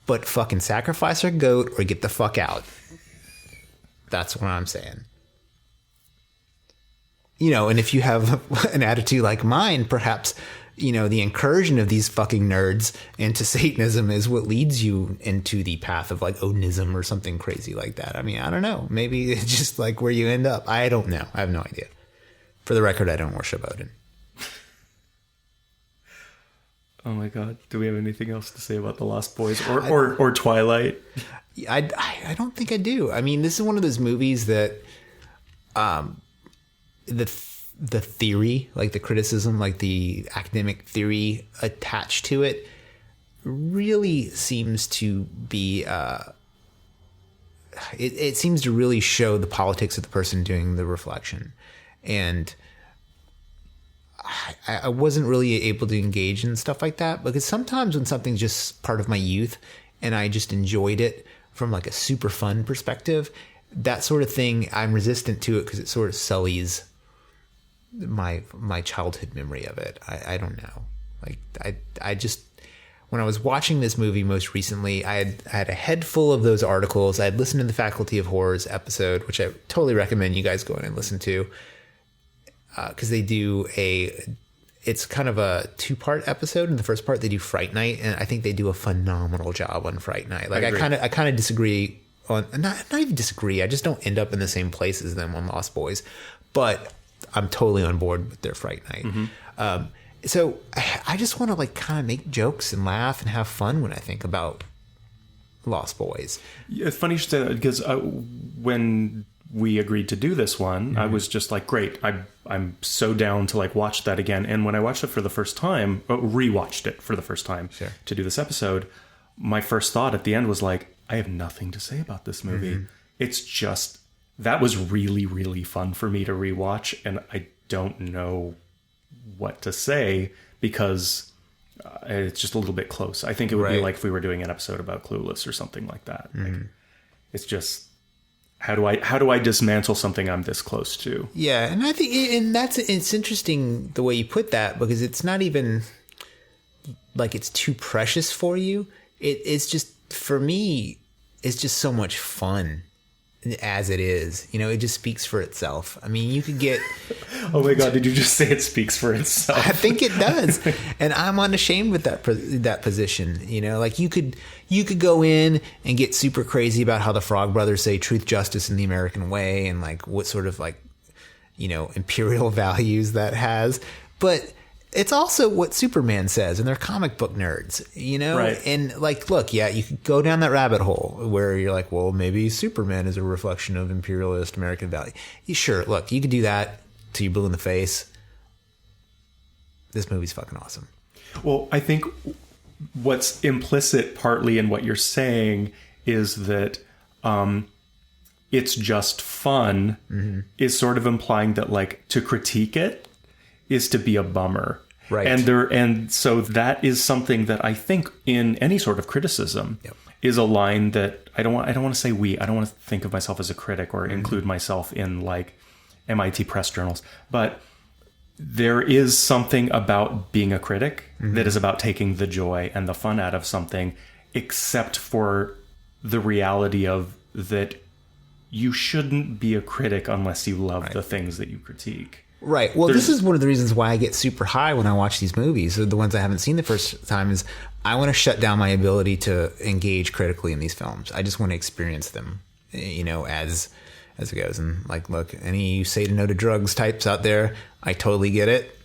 But fucking sacrifice our goat or get the fuck out. That's what I'm saying. And if you have an attitude like mine, perhaps, the incursion of these fucking nerds into Satanism is what leads you into the path of Odinism or something crazy like that. I mean, I don't know. Maybe it's just where you end up. I don't know. I have no idea. For the record, I don't worship Odin. Oh my God. Do we have anything else to say about the Lost Boys or Twilight? I don't think I do. I mean, this is one of those movies that the theory, the criticism, the academic theory attached to it really seems to be, it seems to really show the politics of the person doing the reflection. And I wasn't really able to engage in stuff like that because sometimes when something's just part of my youth and I just enjoyed it from a super fun perspective, that sort of thing, I'm resistant to it because it sort of sullies my childhood memory of it. I don't know. I just, when I was watching this movie most recently, I had a head full of those articles. I had listened to the Faculty of Horrors episode, which I totally recommend you guys go in and listen to, because they do it's kind of a 2-part episode. In the first part, they do Fright Night, and I think they do a phenomenal job on Fright Night. Like, I kind of disagree on, not even disagree. I just don't end up in the same place as them on Lost Boys, but I'm totally on board with their Fright Night. Mm-hmm. So I just want to like kind of make jokes and laugh and have fun when I think about Lost Boys. It's funny you should say that, because when we agreed to do this one, mm-hmm. I was just like, great, I'm so down to like watch that again. And when I watched it for the first time, rewatched it for the first time to do this episode, my first thought at the end was like, I have nothing to say about this movie. Mm-hmm. It's just, that was really, really fun for me to rewatch, and I don't know what to say because it's just a little bit close. I think it would be like if we were doing an episode about Clueless or something like that. Mm-hmm. Like, it's just, how do I dismantle something I'm this close to? Yeah, and I think, it's interesting the way you put that, because it's not even like it's too precious for you. It's just, for me, it's just so much fun as it is. You know, it just speaks for itself. I mean, you could get... Oh my God, did you just say it speaks for itself? I think it does. And I'm unashamed with that position. You know, like you could go in and get super crazy about how the Frog Brothers say truth, justice, and the American way, and like what sort of like, you know, imperial values that has. But it's also what Superman says, and they're comic book nerds, you know? Right. And like, look, yeah, you could go down that rabbit hole where you're like, well, maybe Superman is a reflection of imperialist American value. Sure, look, you could do that till you're blue in the face. This movie's fucking awesome. Well, I think what's implicit partly in what you're saying is that it's just fun, mm-hmm. is sort of implying that like to critique it is to be a bummer. Right. And so that is something that I think in any sort of criticism is a line that I don't want to say I don't want to think of myself as a critic or mm-hmm. include myself in like MIT press journals, but there is something about being a critic mm-hmm. that is about taking the joy and the fun out of something, except for the reality of that you shouldn't be a critic unless you love the things that you critique. Right. Well, this is one of the reasons why I get super high when I watch these movies. The ones I haven't seen the first time is I want to shut down my ability to engage critically in these films. I just want to experience them, you know, as it goes. And like, look, any say to no to drugs types out there, I totally get it.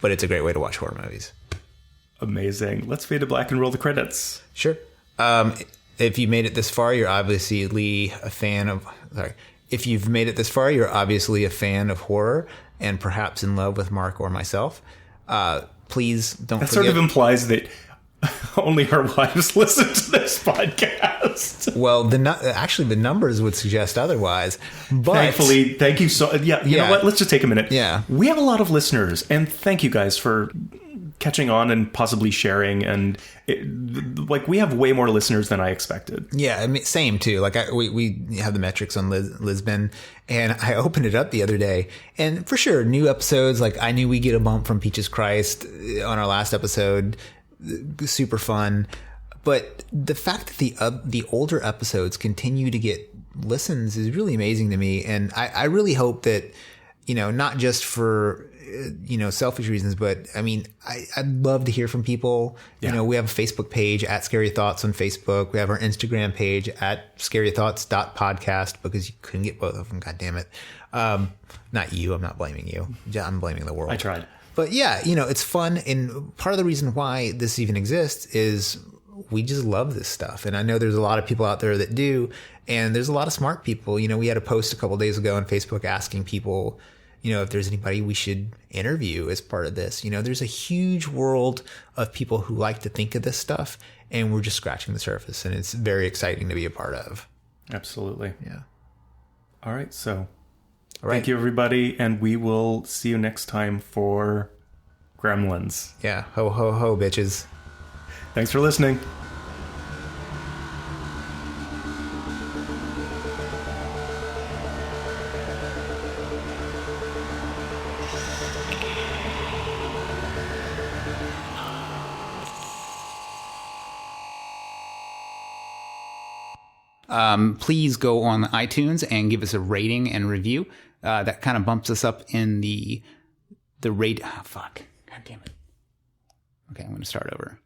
But it's a great way to watch horror movies. Amazing. Let's fade to black and roll the credits. Sure. If you made it this far, you're obviously a fan of... Sorry. If you've made it this far, you're obviously a fan of horror and perhaps in love with Marc or myself. Please don't forget... That sort of implies that only our wives listen to this podcast. Well, actually, the numbers would suggest otherwise. But thankfully, thank you so... Yeah, you know what? Let's just take a minute. Yeah. We have a lot of listeners, and thank you guys for catching on and possibly sharing, and like we have way more listeners than I expected. Yeah, I mean, same too. Like we have the metrics on Lisbon, and I opened it up the other day, and for sure, new episodes. Like I knew we get a bump from Peaches Christ on our last episode, super fun. But the fact that the older episodes continue to get listens is really amazing to me, and I really hope that, you know, not just for, you know, selfish reasons, but I mean, I'd love to hear from people. Yeah. You know, we have a Facebook page at Scary Thoughts on Facebook. We have our Instagram page at scarythoughts.podcast, because you couldn't get both of them. God damn it. Not you. I'm not blaming you. I'm blaming the world. I tried. But yeah, you know, it's fun. And part of the reason why this even exists is we just love this stuff. And I know there's a lot of people out there that do. And there's a lot of smart people. You know, we had a post a couple days ago on Facebook asking people, you know, if there's anybody we should interview as part of this. You know, there's a huge world of people who like to think of this stuff, and we're just scratching the surface, and it's very exciting to be a part of. Absolutely. Yeah. All right. So thank you, everybody, and we will see you next time for Gremlins. Yeah. Ho, ho, ho, bitches. Thanks for listening. please go on iTunes and give us a rating and review. That kind of bumps us up in the rate. Oh, fuck. God damn it. Okay, I'm going to start over.